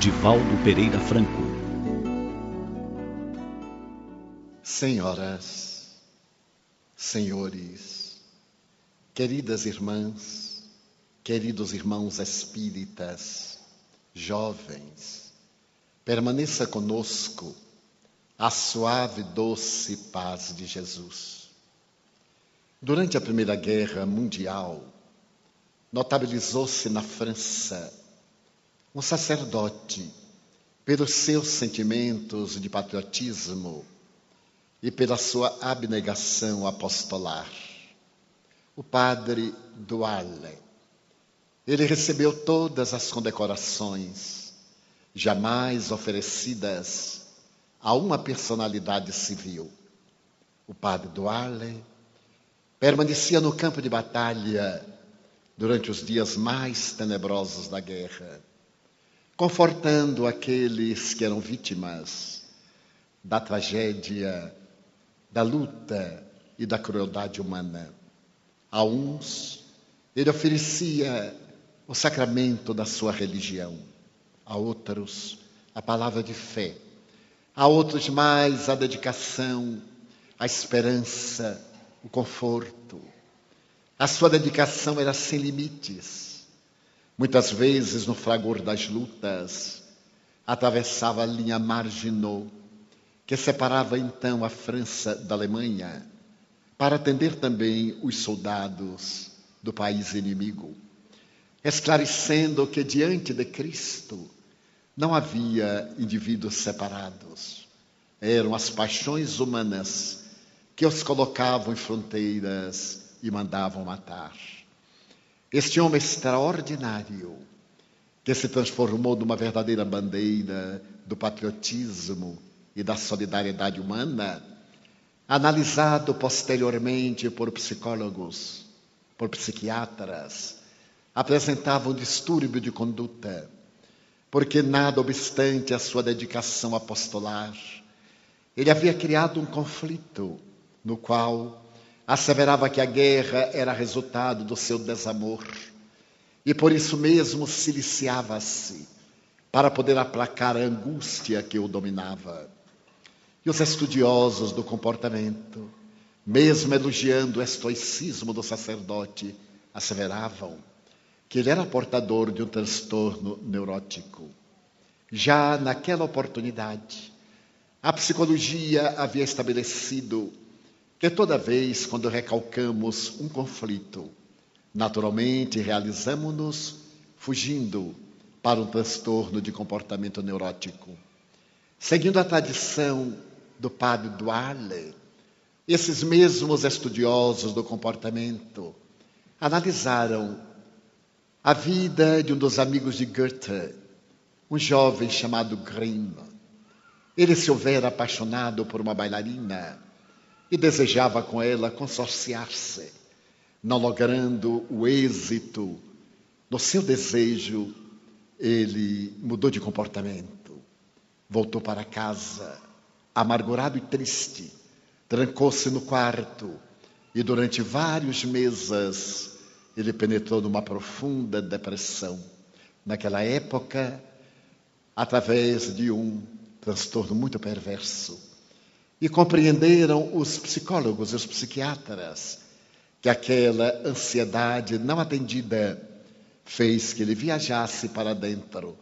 Divaldo Pereira Franco. Senhoras, senhores, queridas irmãs, queridos irmãos espíritas, jovens, permaneça conosco a suave e doce paz de Jesus. Durante a Primeira Guerra Mundial, notabilizou-se na França um sacerdote, pelos seus sentimentos de patriotismo e pela sua abnegação apostolar, o padre Douarlet. Ele recebeu todas as condecorações jamais oferecidas a uma personalidade civil. O padre Douarlet permanecia no campo de batalha durante os dias mais tenebrosos da guerra, confortando aqueles que eram vítimas da tragédia, da luta e da crueldade humana. A uns, ele oferecia o sacramento da sua religião, a outros, a palavra de fé, a outros mais a dedicação, a esperança, o conforto. A sua dedicação era sem limites. Muitas vezes, no fragor das lutas, atravessava a linha Maginot, que separava então a França da Alemanha, para atender também os soldados do país inimigo, esclarecendo que diante de Cristo não havia indivíduos separados. Eram as paixões humanas que os colocavam em fronteiras e mandavam matar. Este homem extraordinário, que se transformou numa verdadeira bandeira do patriotismo e da solidariedade humana, analisado posteriormente por psicólogos, por psiquiatras, apresentava um distúrbio de conduta, porque nada obstante a sua dedicação apostolar, ele havia criado um conflito no qual asseverava que a guerra era resultado do seu desamor e por isso mesmo siliciava-se para poder aplacar a angústia que o dominava. E os estudiosos do comportamento, mesmo elogiando o estoicismo do sacerdote, asseveravam que ele era portador de um transtorno neurótico. Já naquela oportunidade, a psicologia havia estabelecido que toda vez quando recalcamos um conflito, naturalmente realizamos-nos fugindo para um transtorno de comportamento neurótico. Seguindo a tradição do padre Douarlet, esses mesmos estudiosos do comportamento analisaram a vida de um dos amigos de Goethe, um jovem chamado Grimm. Ele se houvera apaixonado por uma bailarina e desejava com ela consorciar-se. Não logrando o êxito no seu desejo, ele mudou de comportamento. Voltou para casa, amargurado e triste, trancou-se no quarto e durante vários meses ele penetrou numa profunda depressão. Naquela época, através de um transtorno muito perverso. E compreenderam os psicólogos e os psiquiatras que aquela ansiedade não atendida fez que ele viajasse para dentro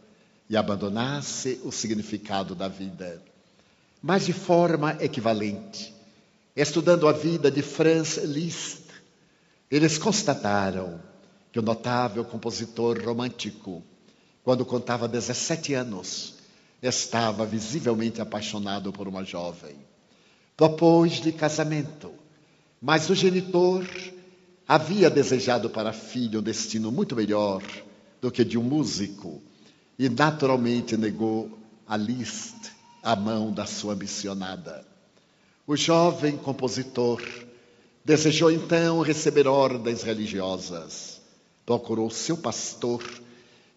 e abandonasse o significado da vida. Mas de forma equivalente, estudando a vida de Franz Liszt, eles constataram que o notável compositor romântico, quando contava 17 anos, estava visivelmente apaixonado por uma jovem. Propôs-lhe casamento, mas o genitor havia desejado para a filha um destino muito melhor do que de um músico e naturalmente negou a Liszt a mão da sua ambicionada. O jovem compositor desejou então receber ordens religiosas, procurou seu pastor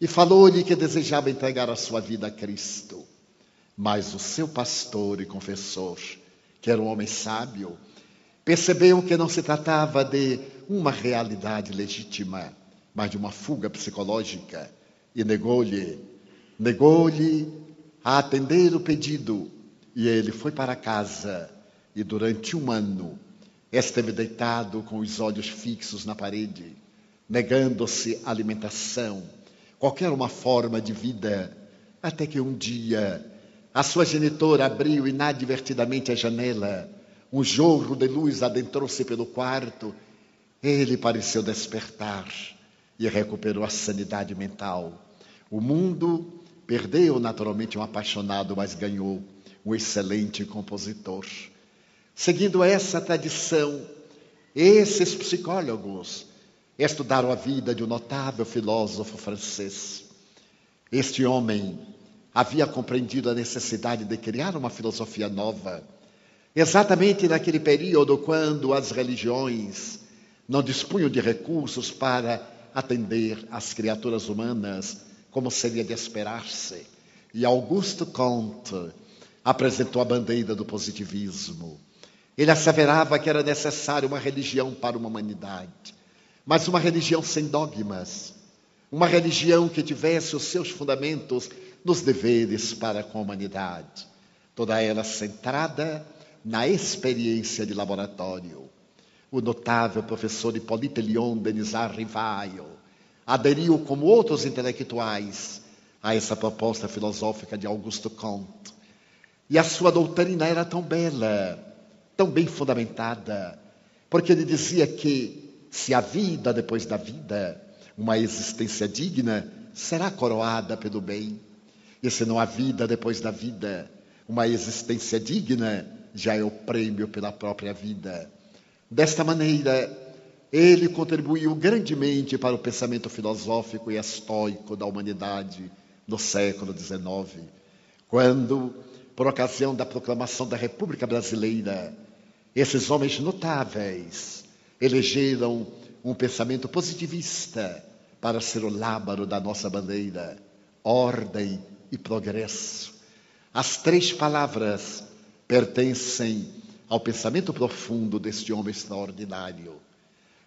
e falou-lhe que desejava entregar a sua vida a Cristo. Mas o seu pastor e confessor, que era um homem sábio, percebeu que não se tratava de uma realidade legítima, mas de uma fuga psicológica, e negou-lhe Negou-lhe a atender o pedido e ele foi para casa e durante 1 ano esteve deitado com os olhos fixos na parede, negando-se alimentação, qualquer uma forma de vida, até que um dia a sua genitora abriu inadvertidamente a janela, um jorro de luz adentrou-se pelo quarto, ele pareceu despertar e recuperou a sanidade mental. O mundo perdeu naturalmente um apaixonado, mas ganhou um excelente compositor. Seguindo essa tradição, esses psicólogos estudaram a vida de um notável filósofo francês. Este homem havia compreendido a necessidade de criar uma filosofia nova, exatamente naquele período quando as religiões não dispunham de recursos para atender às criaturas humanas, como seria de esperar-se. E Auguste Comte apresentou a bandeira do positivismo. Ele asseverava que era necessária uma religião para uma humanidade, mas uma religião sem dogmas, uma religião que tivesse os seus fundamentos nos deveres para com a humanidade, toda ela centrada na experiência de laboratório. O notável professor Hippolyte Léon Denisard Rivail aderiu, como outros intelectuais, a essa proposta filosófica de Auguste Comte. E a sua doutrina era tão bela, tão bem fundamentada, porque ele dizia que se há vida depois da vida, uma existência digna será coroada pelo bem. E se não há vida depois da vida, uma existência digna já é o prêmio pela própria vida. Desta maneira, ele contribuiu grandemente para o pensamento filosófico e estoico da humanidade no século XIX, quando, por ocasião da proclamação da República Brasileira, esses homens notáveis elegeram um pensamento positivista para ser o lábaro da nossa bandeira: ordem e progresso. As 3 palavras pertencem ao pensamento profundo deste homem extraordinário.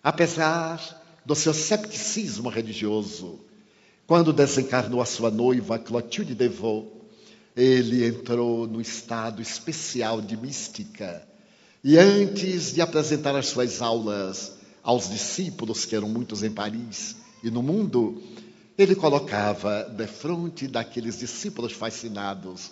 Apesar do seu cepticismo religioso, quando desencarnou a sua noiva Clotilde Devaux, ele entrou no estado especial de mística. E antes de apresentar as suas aulas aos discípulos, que eram muitos em Paris e no mundo, ele colocava defronte daqueles discípulos fascinados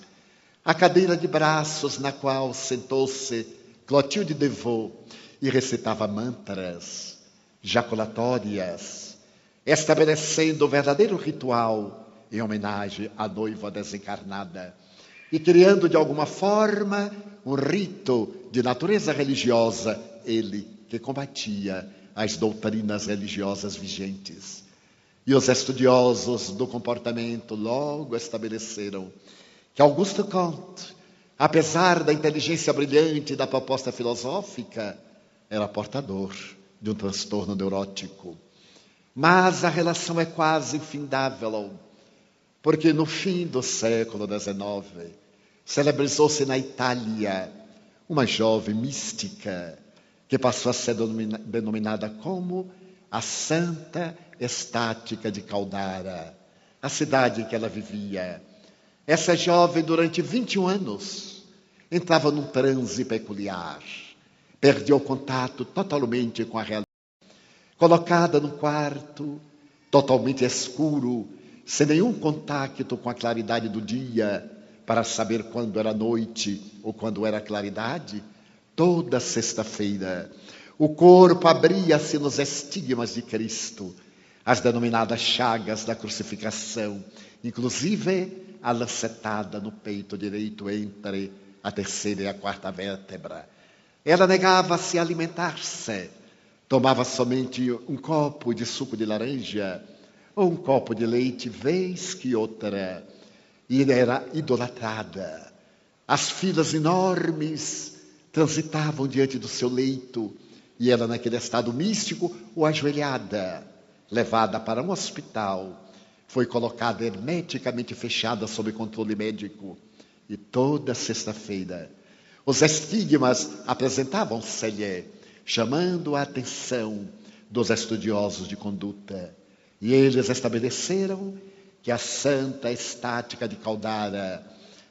a cadeira de braços na qual sentou-se Clotilde Devaux e recitava mantras, jaculatórias, estabelecendo o verdadeiro ritual em homenagem à noiva desencarnada e criando de alguma forma um rito de natureza religiosa, ele que combatia as doutrinas religiosas vigentes. E os estudiosos do comportamento logo estabeleceram que Auguste Comte, apesar da inteligência brilhante da proposta filosófica, era portador de um transtorno neurótico. Mas a relação é quase infindável, porque no fim do século XIX, celebrizou-se na Itália uma jovem mística que passou a ser denominada como a Santa Estática de Caldara, a cidade em que ela vivia. Essa jovem, durante 21 anos, entrava num transe peculiar, perdia o contato totalmente com a realidade. Colocada num quarto totalmente escuro, sem nenhum contato com a claridade do dia, para saber quando era noite ou quando era claridade, toda sexta-feira o corpo abria-se nos estigmas de Cristo, as denominadas chagas da crucificação, inclusive a lancetada no peito direito entre a 3ª e a 4ª vértebra. Ela negava-se a alimentar-se, tomava somente um copo de suco de laranja ou um copo de leite, vez que outra, e era idolatrada. As filas enormes transitavam diante do seu leito, e ela, naquele estado místico, ou ajoelhada, levada para um hospital, foi colocada hermeticamente fechada sob controle médico. E toda sexta-feira, os estigmas apresentavam-se-lhe, chamando a atenção dos estudiosos de conduta. E eles estabeleceram que a santa estática de Caldara,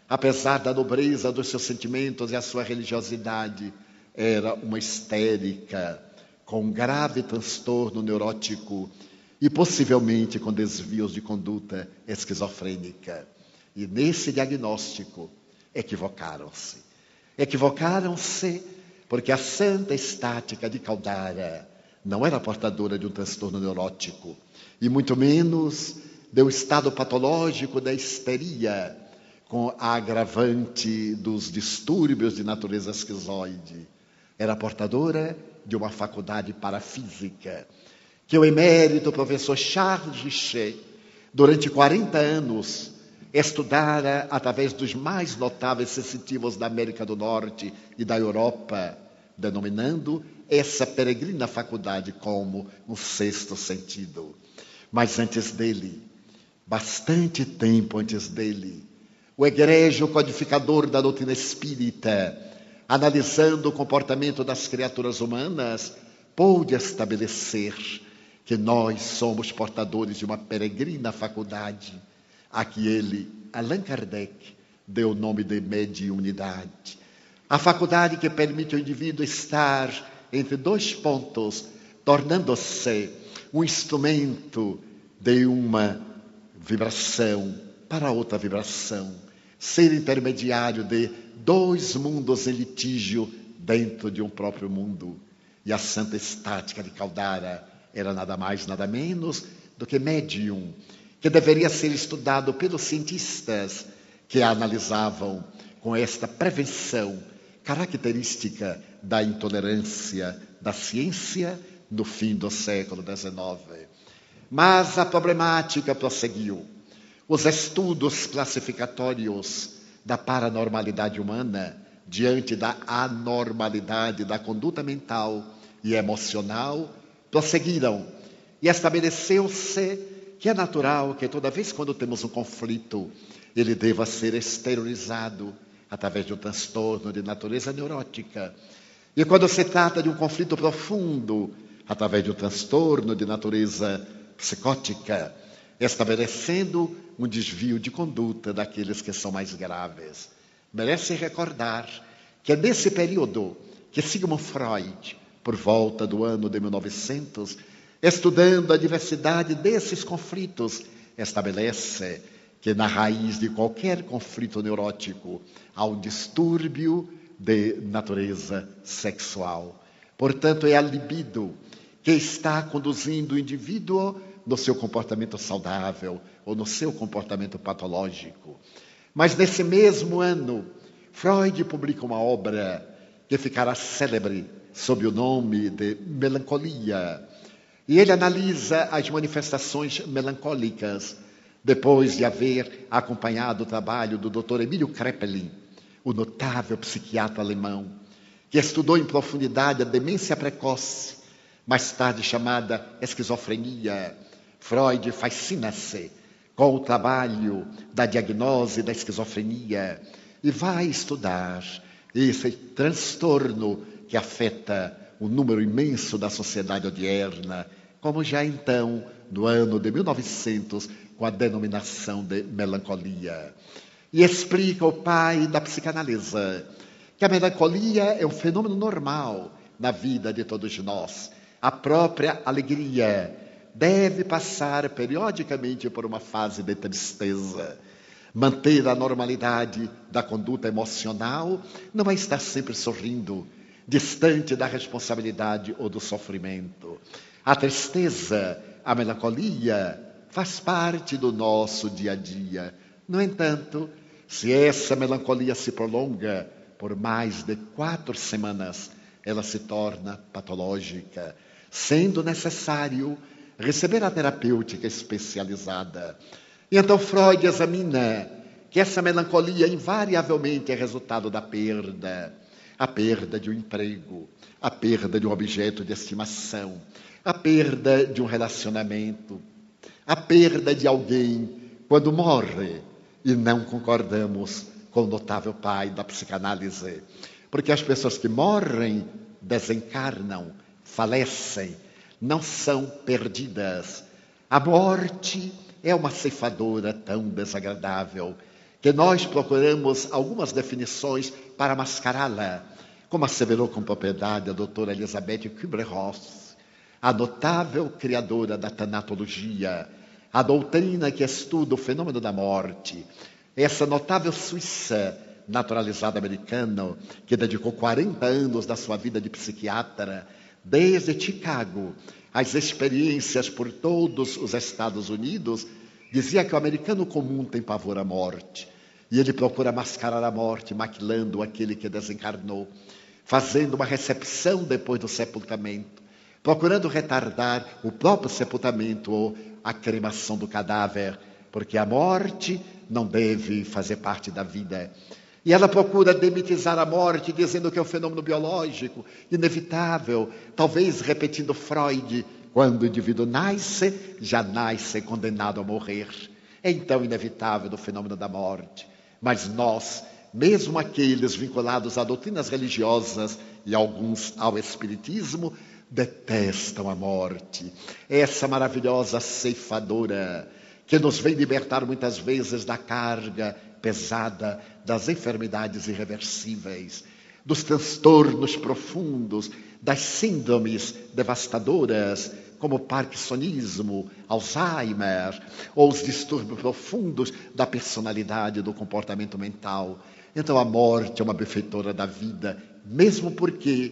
apesar da nobreza dos seus sentimentos e a sua religiosidade, era uma histérica com grave transtorno neurótico e possivelmente com desvios de conduta esquizofrênica. E nesse diagnóstico equivocaram-se. Equivocaram-se porque a santa estática de Caldara não era portadora de um transtorno neurótico e muito menos do estado patológico da histeria, com a agravante dos distúrbios de natureza esquizoide. Era portadora de uma faculdade parafísica, que o emérito professor Charles Richet, durante 40 anos, estudara através dos mais notáveis sensitivos da América do Norte e da Europa, denominando essa peregrina faculdade como um sexto sentido. Mas antes dele, bastante tempo antes dele, o egrégio codificador da doutrina espírita, analisando o comportamento das criaturas humanas, pôde estabelecer que nós somos portadores de uma peregrina faculdade, a que ele, Allan Kardec, deu o nome de mediunidade. A faculdade que permite ao indivíduo estar entre dois pontos, tornando-se um instrumento de uma vibração para outra vibração, ser intermediário de dois mundos em litígio dentro de um próprio mundo. E a santa estática de Caldara era nada mais, nada menos do que médium, que deveria ser estudado pelos cientistas que a analisavam com esta prevenção característica da intolerância da ciência no fim do século XIX. Mas a problemática prosseguiu. Os estudos classificatórios da paranormalidade humana diante da anormalidade da conduta mental e emocional prosseguiram e estabeleceu-se que é natural que toda vez quando temos um conflito, ele deva ser exteriorizado através de um transtorno de natureza neurótica. E quando se trata de um conflito profundo, através de um transtorno de natureza psicótica, estabelecendo um desvio de conduta daqueles que são mais graves. Merece recordar que é nesse período que Sigmund Freud, por volta do ano de 1900, estudando a diversidade desses conflitos, estabelece que na raiz de qualquer conflito neurótico há um distúrbio de natureza sexual. Portanto, é a libido que está conduzindo o indivíduo no seu comportamento saudável ou no seu comportamento patológico. Mas nesse mesmo ano, Freud publica uma obra que ficará célebre sob o nome de Melancolia. E ele analisa as manifestações melancólicas depois de haver acompanhado o trabalho do Dr. Emílio Kraepelin, o notável psiquiatra alemão, que estudou em profundidade a demência precoce, mais tarde chamada esquizofrenia. Freud fascina-se com o trabalho da diagnose da esquizofrenia e vai estudar esse transtorno que afeta um número imenso da sociedade odierna, como já então, no ano de 1900, com a denominação de melancolia. E explica o pai da psicanálise que a melancolia é um fenômeno normal na vida de todos nós. A própria alegria deve passar periodicamente por uma fase de tristeza. Manter a normalidade da conduta emocional não é estar sempre sorrindo, distante da responsabilidade ou do sofrimento. A tristeza, a melancolia, faz parte do nosso dia a dia. No entanto, se essa melancolia se prolonga por mais de 4 semanas, ela se torna patológica, sendo necessário receber a terapêutica especializada. E então Freud examina que essa melancolia invariavelmente é resultado da perda. A perda de um emprego, a perda de um objeto de estimação, a perda de um relacionamento, a perda de alguém quando morre. E não concordamos com o notável pai da psicanálise, porque as pessoas que morrem, desencarnam, falecem, não são perdidas. A morte é uma ceifadora tão desagradável que nós procuramos algumas definições para mascará-la, como asseverou com propriedade a doutora Elizabeth Kübler-Ross, a notável criadora da tanatologia, a doutrina que estuda o fenômeno da morte, essa notável suíça naturalizada americana, que dedicou 40 anos da sua vida de psiquiatra, desde Chicago, às experiências por todos os Estados Unidos, dizia que o americano comum tem pavor à morte, e ele procura mascarar a morte, maquilando aquele que desencarnou, fazendo uma recepção depois do sepultamento, procurando retardar o próprio sepultamento ou a cremação do cadáver, porque a morte não deve fazer parte da vida. E ela procura demitizar a morte, dizendo que é um fenômeno biológico, inevitável, talvez repetindo Freud, quando o indivíduo nasce, já nasce condenado a morrer. É então inevitável do fenômeno da morte. Mas nós, mesmo aqueles vinculados a doutrinas religiosas e alguns ao espiritismo, detestam a morte. Essa maravilhosa ceifadora que nos vem libertar muitas vezes da carga pesada das enfermidades irreversíveis, dos transtornos profundos, das síndromes devastadoras, como o parkinsonismo, Alzheimer, ou os distúrbios profundos da personalidade e do comportamento mental. Então a morte é uma benfeitora da vida, mesmo porque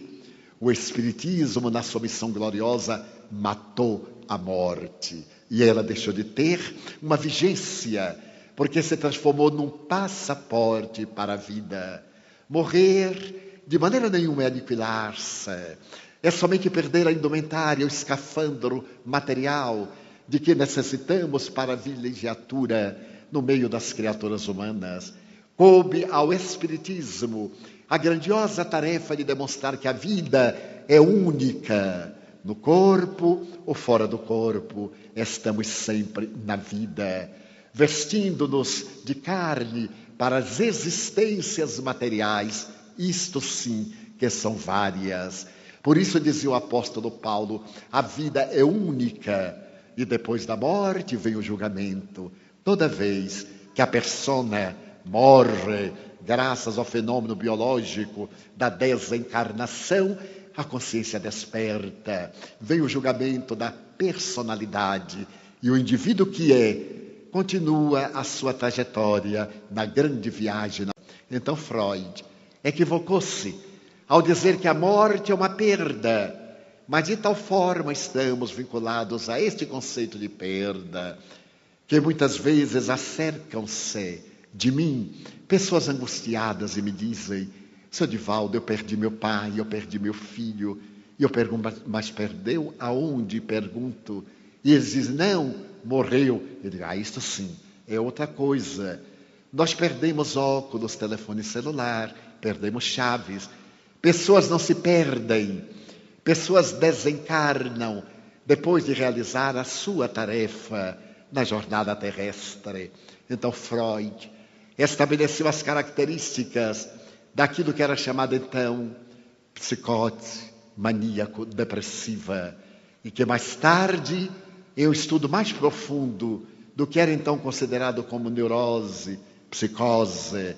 o Espiritismo, na sua missão gloriosa, matou a morte. E ela deixou de ter uma vigência, porque se transformou num passaporte para a vida. Morrer, de maneira nenhuma, é aniquilar-se. É somente perder a indumentária, o escafandro material de que necessitamos para a vilegiatura no meio das criaturas humanas. Coube ao Espiritismo a grandiosa tarefa de demonstrar que a vida é única. No corpo ou fora do corpo, estamos sempre na vida, vestindo-nos de carne para as existências materiais, isto sim, que são várias. Por isso dizia o apóstolo Paulo, a vida é única e depois da morte vem o julgamento. Toda vez que a persona morre, graças ao fenômeno biológico da desencarnação, a consciência desperta, vem o julgamento da personalidade e o indivíduo que continua a sua trajetória na grande viagem. Então Freud equivocou-se ao dizer que a morte é uma perda, mas de tal forma estamos vinculados a este conceito de perda, que muitas vezes acercam-se de mim pessoas angustiadas e me dizem, seu Divaldo, eu perdi meu pai, eu perdi meu filho. E eu pergunto, mas perdeu aonde? Pergunto. E eles dizem, não, morreu. Eu digo, isto sim, é outra coisa. Nós perdemos óculos, telefone celular, perdemos chaves. Pessoas não se perdem, pessoas desencarnam depois de realizar a sua tarefa na jornada terrestre. Então Freud estabeleceu as características daquilo que era chamado então psicose maníaco-depressiva e que mais tarde é o estudo mais profundo do que era então considerado como neurose, psicose.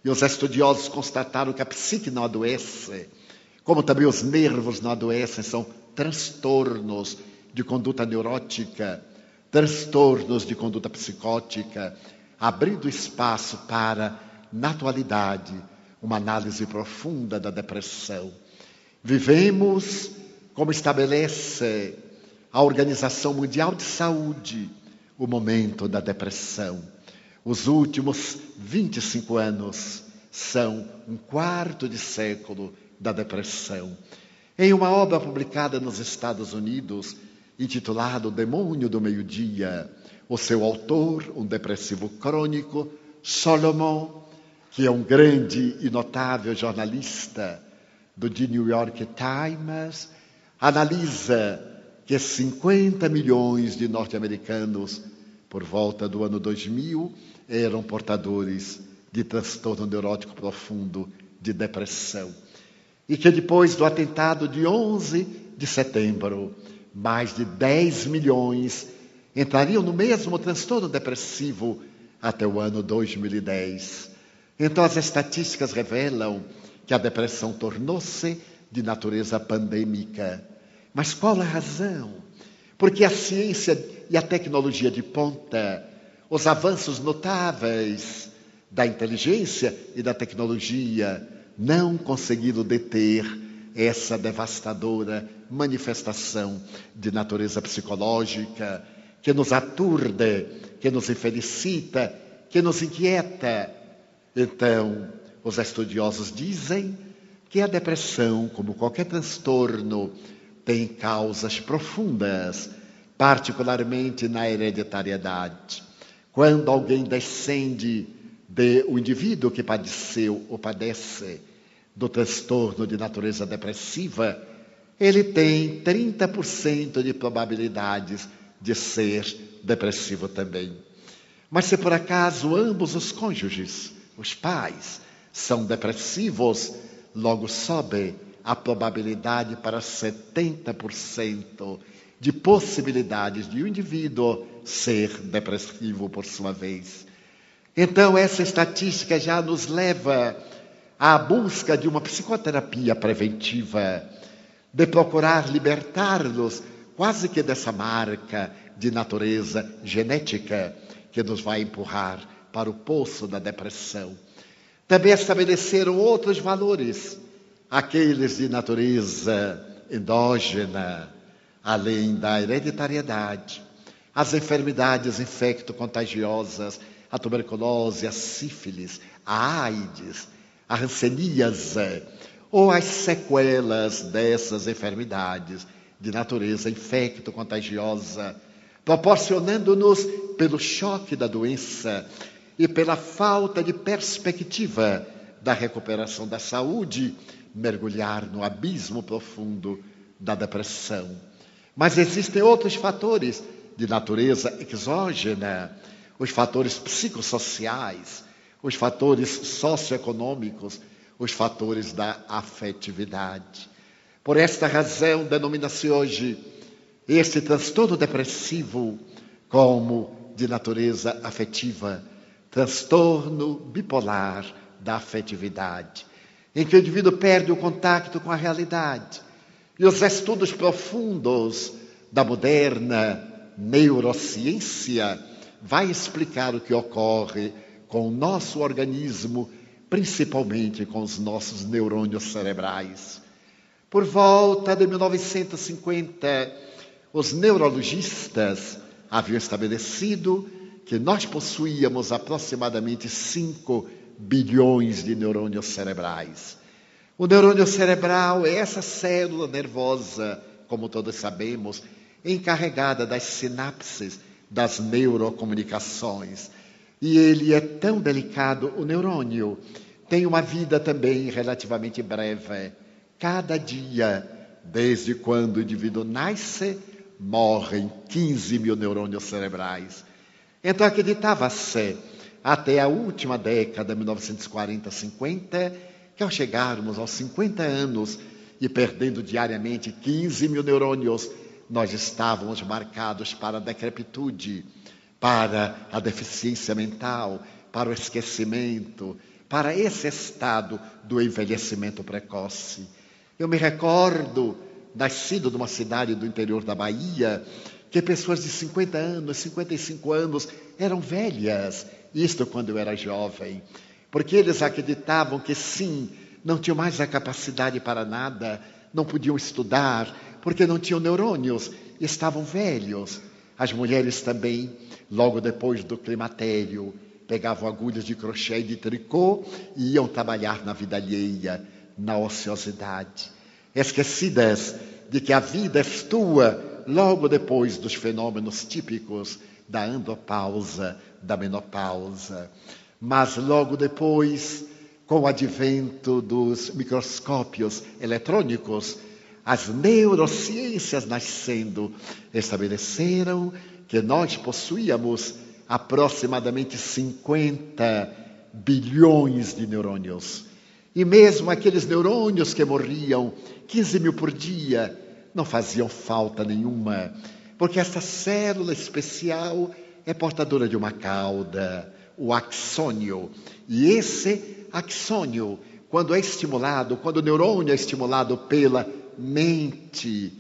E os estudiosos constataram que a psique não adoece, como também os nervos não adoecem, são transtornos de conduta neurótica, transtornos de conduta psicótica, abrindo espaço para, na atualidade, uma análise profunda da depressão. Vivemos, como estabelece a Organização Mundial de Saúde, o momento da depressão. Os últimos 25 anos são um quarto de século da depressão. Em uma obra publicada nos Estados Unidos, intitulada O Demônio do Meio-Dia, o seu autor, um depressivo crônico, Solomon, que é um grande e notável jornalista do The New York Times, analisa que 50 milhões de norte-americanos, por volta do ano 2000, eram portadores de transtorno neurótico profundo, de depressão. E que depois do atentado de 11 de setembro, mais de 10 milhões entrariam no mesmo transtorno depressivo até o ano 2010. Então, as estatísticas revelam que a depressão tornou-se de natureza pandêmica. Mas qual a razão? Porque a ciência e a tecnologia de ponta, os avanços notáveis da inteligência e da tecnologia, não conseguiram deter essa devastadora manifestação de natureza psicológica que nos aturde, que nos infelicita, que nos inquieta. Então, os estudiosos dizem que a depressão, como qualquer transtorno, tem causas profundas, particularmente na hereditariedade. Quando alguém descende do indivíduo que padeceu ou padece do transtorno de natureza depressiva, ele tem 30% de probabilidades de ser depressivo também. Mas se por acaso ambos os cônjuges, os pais, são depressivos, logo sobe a probabilidade para 70% de possibilidades de um indivíduo ser depressivo por sua vez. Então, essa estatística já nos leva à busca de uma psicoterapia preventiva, de procurar libertar-nos quase que dessa marca de natureza genética que nos vai empurrar para o poço da depressão. Também estabeleceram outros valores, aqueles de natureza endógena, além da hereditariedade, as enfermidades infecto-contagiosas, a tuberculose, a sífilis, a AIDS, a hanseníase, ou as sequelas dessas enfermidades de natureza infecto-contagiosa, proporcionando-nos, pelo choque da doença e pela falta de perspectiva da recuperação da saúde, mergulhar no abismo profundo da depressão. Mas existem outros fatores de natureza exógena, os fatores psicossociais, os fatores socioeconômicos, os fatores da afetividade. Por esta razão, denomina-se hoje este transtorno depressivo como de natureza afetiva, transtorno bipolar da afetividade, em que o indivíduo perde o contato com a realidade. E os estudos profundos da moderna neurociência vai explicar o que ocorre com o nosso organismo, principalmente com os nossos neurônios cerebrais. Por volta de 1950, os neurologistas haviam estabelecido que nós possuíamos aproximadamente 5 bilhões de neurônios cerebrais. O neurônio cerebral é essa célula nervosa, como todos sabemos, encarregada das sinapses, das neurocomunicações. E ele é tão delicado, o neurônio tem uma vida também relativamente breve. Cada dia, desde quando o indivíduo nasce, morrem 15 mil neurônios cerebrais. Então acreditava-se, até a última década, 1940-50, que ao chegarmos aos 50 anos e perdendo diariamente 15 mil neurônios, nós estávamos marcados para a decrepitude, para a deficiência mental, para o esquecimento, para esse estado do envelhecimento precoce. Eu me recordo, nascido numa cidade do interior da Bahia, que pessoas de 50 anos, 55 anos eram velhas, isto quando eu era jovem, porque eles acreditavam que sim, não tinham mais a capacidade para nada, não podiam estudar, porque não tinham neurônios, estavam velhos. As mulheres também, logo depois do climatério, pegavam agulhas de crochê e de tricô e iam trabalhar na vida alheia, na ociosidade, esquecidas de que a vida é tua logo depois dos fenômenos típicos da andropausa, da menopausa. Mas logo depois, com o advento dos microscópios eletrônicos, as neurociências nascendo estabeleceram que nós possuíamos aproximadamente 50 bilhões de neurônios. E mesmo aqueles neurônios que morriam 15 mil por dia não faziam falta nenhuma, Porque esta célula especial é portadora de uma cauda, o axônio. E esse axônio, quando é estimulado, quando o neurônio é estimulado pela mente,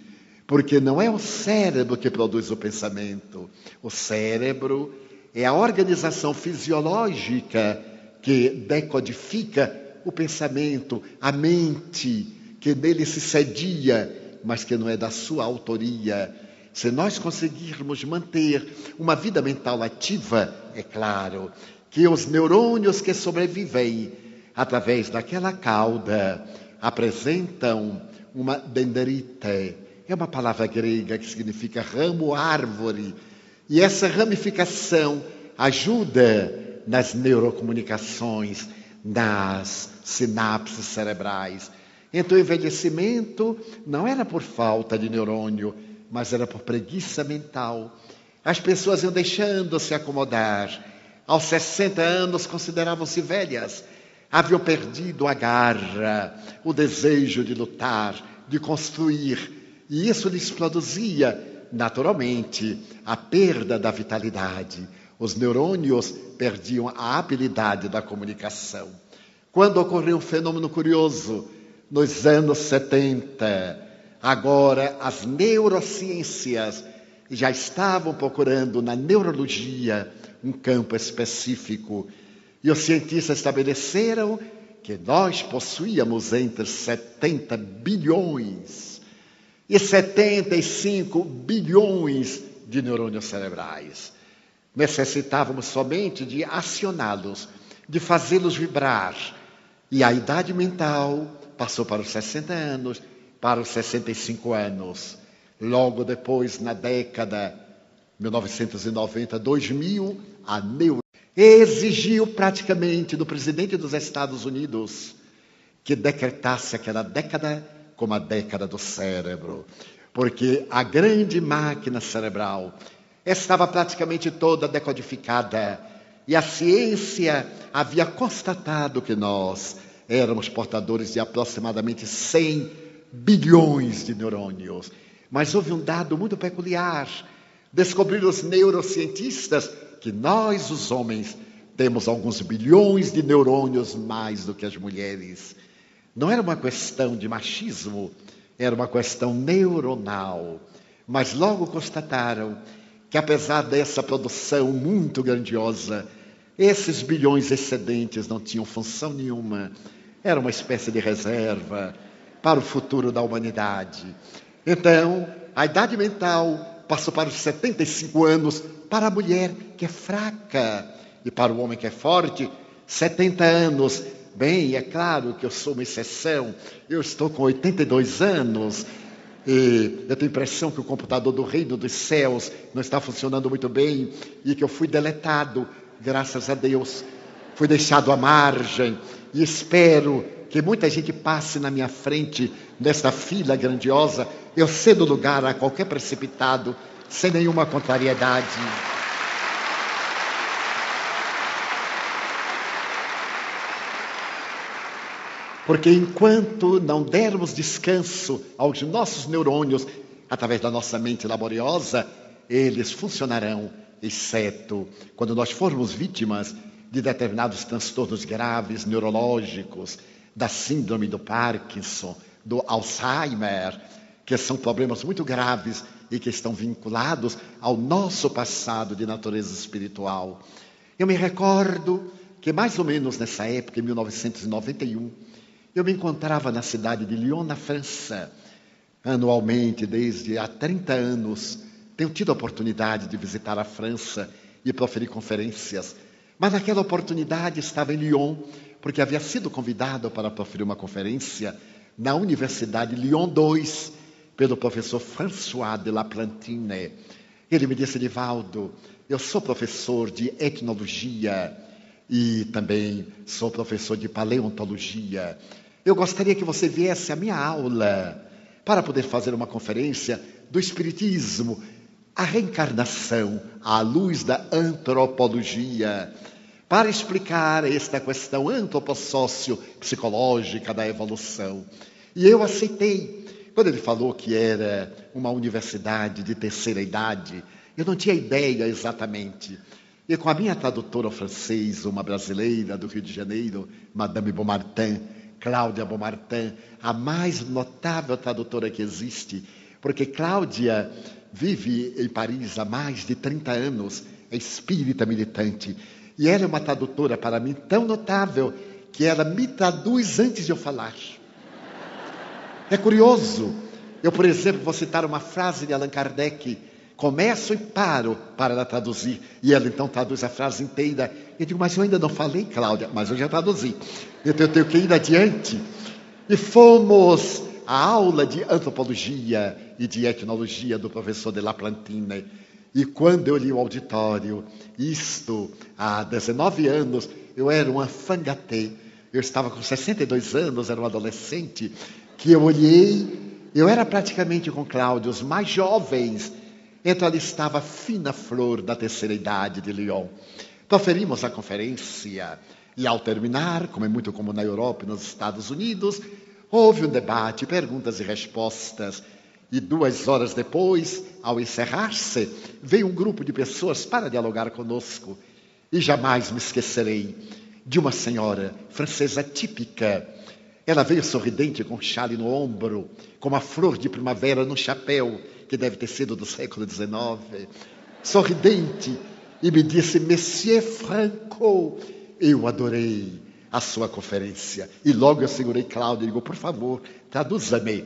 porque não é o cérebro que produz o pensamento, o cérebro é a organização fisiológica que decodifica o pensamento, a mente, que nele se sedia, mas que não é da sua autoria. Se nós conseguirmos manter uma vida mental ativa, é claro que os neurônios que sobrevivem através daquela cauda apresentam uma dendrite. É uma palavra grega que significa ramo, árvore. E essa ramificação ajuda nas neurocomunicações, nas sinapses cerebrais. Então o envelhecimento não era por falta de neurônio, mas era por preguiça mental. As pessoas iam deixando-se acomodar. Aos 60 anos consideravam-se velhas. Haviam perdido a garra, o desejo de lutar, de construir. E isso lhes produzia, naturalmente, a perda da vitalidade. Os neurônios perdiam a habilidade da comunicação. Quando ocorreu um fenômeno curioso, nos anos 70, agora as neurociências já estavam procurando na neurologia um campo específico. E os cientistas estabeleceram que nós possuíamos entre 70 bilhões e 75 bilhões de neurônios cerebrais. Necessitávamos somente de acioná-los, de fazê-los vibrar. E a idade mental passou para os 60 anos, para os 65 anos. Logo depois, na década 1990, 2000, a neuro exigiu praticamente do presidente dos Estados Unidos que decretasse aquela década como a década do cérebro, porque a grande máquina cerebral estava praticamente toda decodificada e a ciência havia constatado que nós éramos portadores de aproximadamente 100 bilhões de neurônios. Mas houve um dado muito peculiar. Descobriram os neurocientistas que nós, os homens, temos alguns bilhões de neurônios mais do que as mulheres. Não era uma questão de machismo, era uma questão neuronal. Mas logo constataram que, apesar dessa produção muito grandiosa, esses bilhões excedentes não tinham função nenhuma. Era uma espécie de reserva para o futuro da humanidade. Então, a idade mental passou para os 75 anos para a mulher, que é fraca, e para o homem, que é forte, 70 anos. Bem, é claro que eu sou uma exceção. Eu estou com 82 anos e eu tenho a impressão que o computador do reino dos céus não está funcionando muito bem e que eu fui deletado, graças a Deus. Fui deixado à margem e espero que muita gente passe na minha frente nesta fila grandiosa. Eu cedo lugar a qualquer precipitado, sem nenhuma contrariedade. Porque enquanto não dermos descanso aos nossos neurônios, através da nossa mente laboriosa, eles funcionarão, exceto quando nós formos vítimas de determinados transtornos graves neurológicos, da síndrome do Parkinson, do Alzheimer, que são problemas muito graves e que estão vinculados ao nosso passado de natureza espiritual. Eu me recordo que mais ou menos nessa época, em 1991, eu me encontrava na cidade de Lyon, na França. Anualmente, desde há 30 anos, tenho tido a oportunidade de visitar a França e proferir conferências. Mas naquela oportunidade estava em Lyon, porque havia sido convidado para proferir uma conferência na Universidade Lyon 2, pelo professor François de Laplantine. Ele me disse: Divaldo, eu sou professor de etnologia e também sou professor de paleontologia. Eu gostaria que você viesse à minha aula para poder fazer uma conferência do Espiritismo, a reencarnação à luz da antropologia, para explicar esta questão antropossócio-psicológica da evolução. E eu aceitei, Quando ele falou que era uma universidade de terceira idade, eu não tinha ideia exatamente. E com a minha tradutora ao francês, uma brasileira do Rio de Janeiro, Madame Beaumartin, Cláudia Beaumartin, a mais notável tradutora que existe, porque Cláudia vive em Paris há mais de 30 anos, é espírita militante. E ela é uma tradutora para mim tão notável que ela me traduz antes de eu falar. É curioso. Eu, por exemplo, vou citar uma frase de Allan Kardec. Começo e paro para ela traduzir. E ela então traduz a frase inteira. Eu digo, mas eu ainda não falei, Cláudia, mas eu já traduzi. Então eu tenho que ir adiante. E fomos à aula de antropologia e de etnologia do professor de Laplantine. E quando eu li o auditório, isto há 19 anos, eu era um enfant gâté. Eu estava com 62 anos, era um adolescente, que eu olhei, eu era praticamente com Cláudio, os mais jovens. Então ali estava a fina flor da terceira idade de Lyon. Proferimos a conferência e ao terminar, como é muito comum na Europa e nos Estados Unidos, houve um debate, perguntas e respostas. E 2 horas depois, ao encerrar-se, veio um grupo de pessoas para dialogar conosco. E jamais me esquecerei de uma senhora francesa típica. Ela veio sorridente com um chale no ombro, com uma flor de primavera no chapéu, que deve ter sido do século XIX. Sorridente, e me disse, Monsieur Franco, eu adorei a sua conferência. E logo eu segurei Cláudia e digo, por favor, traduza-me.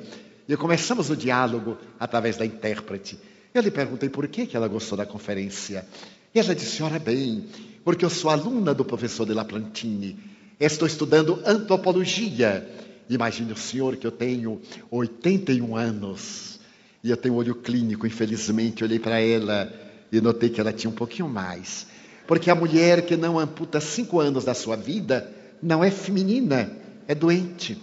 E começamos o diálogo através da intérprete. Eu lhe perguntei por que ela gostou da conferência. E ela disse, ora bem, porque eu sou aluna do professor de Laplantine. Estou estudando antropologia. Imagine o senhor que eu tenho 81 anos. E eu tenho olho clínico, infelizmente. Olhei para ela e notei que ela tinha um pouquinho mais. Porque a mulher que não amputa 5 anos da sua vida não é feminina, é doente.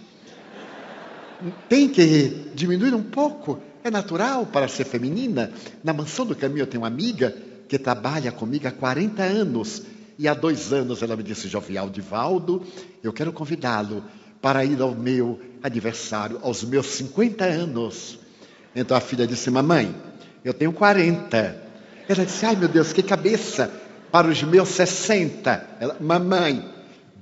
Tem que diminuir um pouco, é natural para ser feminina. Na Mansão do Caminho eu tenho uma amiga que trabalha comigo há 40 anos. E há 2 anos ela me disse, Jovial Divaldo, eu quero convidá-lo para ir ao meu aniversário, aos meus 50 anos. Então a filha disse, mamãe, eu tenho 40. Ela disse, ai meu Deus, que cabeça, para os meus 60. Ela, mamãe,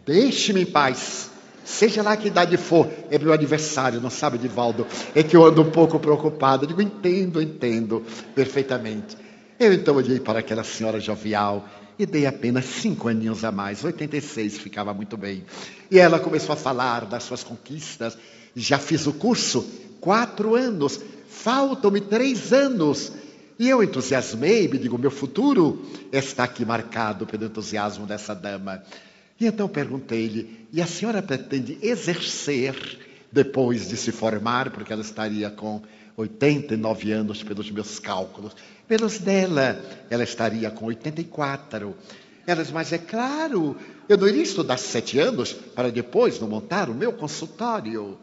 deixe-me em paz. Seja lá que idade for, é meu aniversário, não sabe, Divaldo? É que eu ando um pouco preocupado. Eu digo, entendo perfeitamente. Eu então olhei para aquela senhora jovial e dei apenas 5 aninhos a mais, 86, ficava muito bem. E ela começou a falar das suas conquistas. Já fiz o curso 4 anos, faltam-me 3 anos. E eu entusiasmei, me digo, meu futuro está aqui marcado pelo entusiasmo dessa dama. E então perguntei-lhe, e a senhora pretende exercer depois de se formar, porque ela estaria com 89 anos pelos meus cálculos. Pelos dela, ela estaria com 84. Ela disse, mas é claro, eu não iria estudar 7 anos para depois não montar o meu consultório.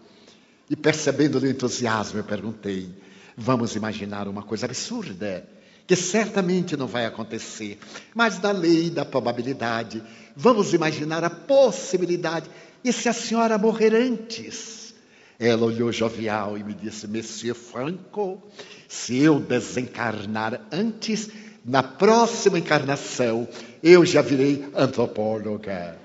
E percebendo o entusiasmo, eu perguntei, vamos imaginar uma coisa absurda, que certamente não vai acontecer, mas da lei da probabilidade, vamos imaginar a possibilidade, e se a senhora morrer antes? Ela olhou jovial e me disse, Monsieur Franco, se eu desencarnar antes, na próxima encarnação, eu já virei antropóloga.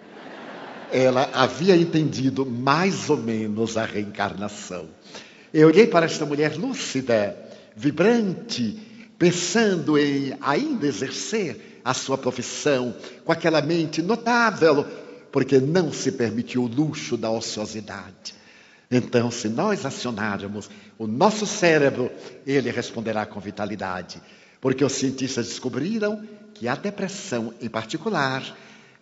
Ela havia entendido mais ou menos a reencarnação. Eu olhei para esta mulher lúcida, vibrante, pensando em ainda exercer a sua profissão com aquela mente notável, porque não se permitiu o luxo da ociosidade. Então, se nós acionarmos o nosso cérebro, ele responderá com vitalidade, porque os cientistas descobriram que a depressão, em particular,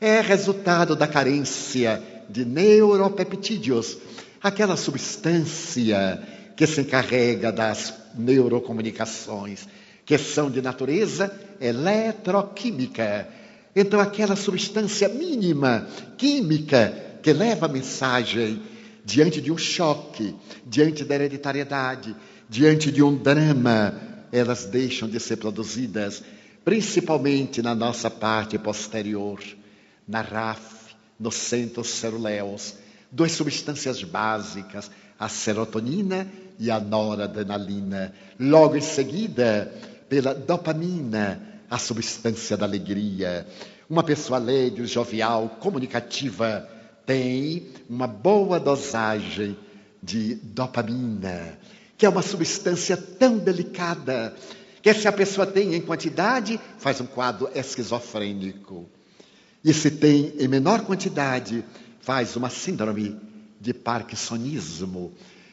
é resultado da carência de neuropeptídeos, aquela substância que se encarrega das neurocomunicações, que são de natureza eletroquímica. Então, aquela substância mínima, química, que leva a mensagem diante de um choque, diante da hereditariedade, diante de um drama, elas deixam de ser produzidas, principalmente na nossa parte posterior, na RAF, nos centros ceruleus, 2 substâncias básicas, a serotonina e a noradrenalina. Logo em seguida, pela dopamina, a substância da alegria. Uma pessoa alegre, jovial, comunicativa, tem uma boa dosagem de dopamina, que é uma substância tão delicada, que se a pessoa tem em quantidade, faz um quadro esquizofrênico. E se tem em menor quantidade, faz uma síndrome de parkinsonismo.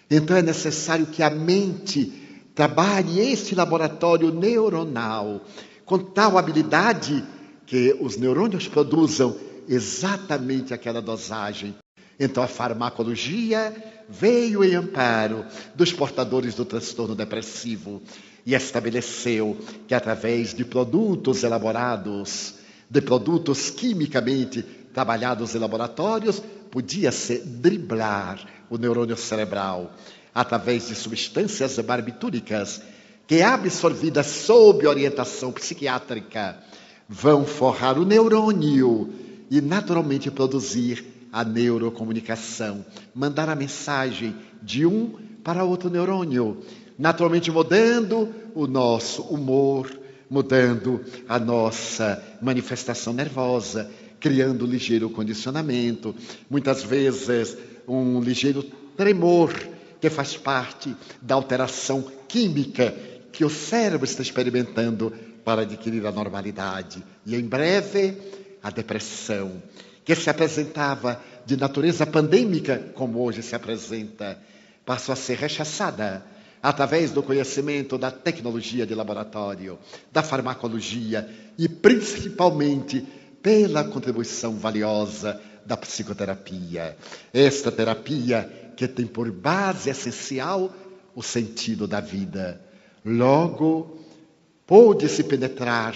Então é necessário que a mente trabalhe esse laboratório neuronal com tal habilidade que os neurônios produzam exatamente aquela dosagem. Então a farmacologia veio em amparo dos portadores do transtorno depressivo e estabeleceu que através de produtos elaborados, de produtos quimicamente trabalhados em laboratórios, podia-se driblar o neurônio cerebral através de substâncias barbitúricas que, absorvidas sob orientação psiquiátrica, vão forrar o neurônio e naturalmente produzir a neurocomunicação, mandar a mensagem de um para outro neurônio, naturalmente mudando o nosso humor, mudando a nossa manifestação nervosa, criando um ligeiro condicionamento, muitas vezes um ligeiro tremor, que faz parte da alteração química que o cérebro está experimentando para adquirir a normalidade. E em breve, a depressão, que se apresentava de natureza pandêmica, como hoje se apresenta, passou a ser rechaçada através do conhecimento da tecnologia de laboratório, da farmacologia e principalmente pela contribuição valiosa da psicoterapia. Esta terapia que tem por base essencial o sentido da vida. Logo, pôde-se penetrar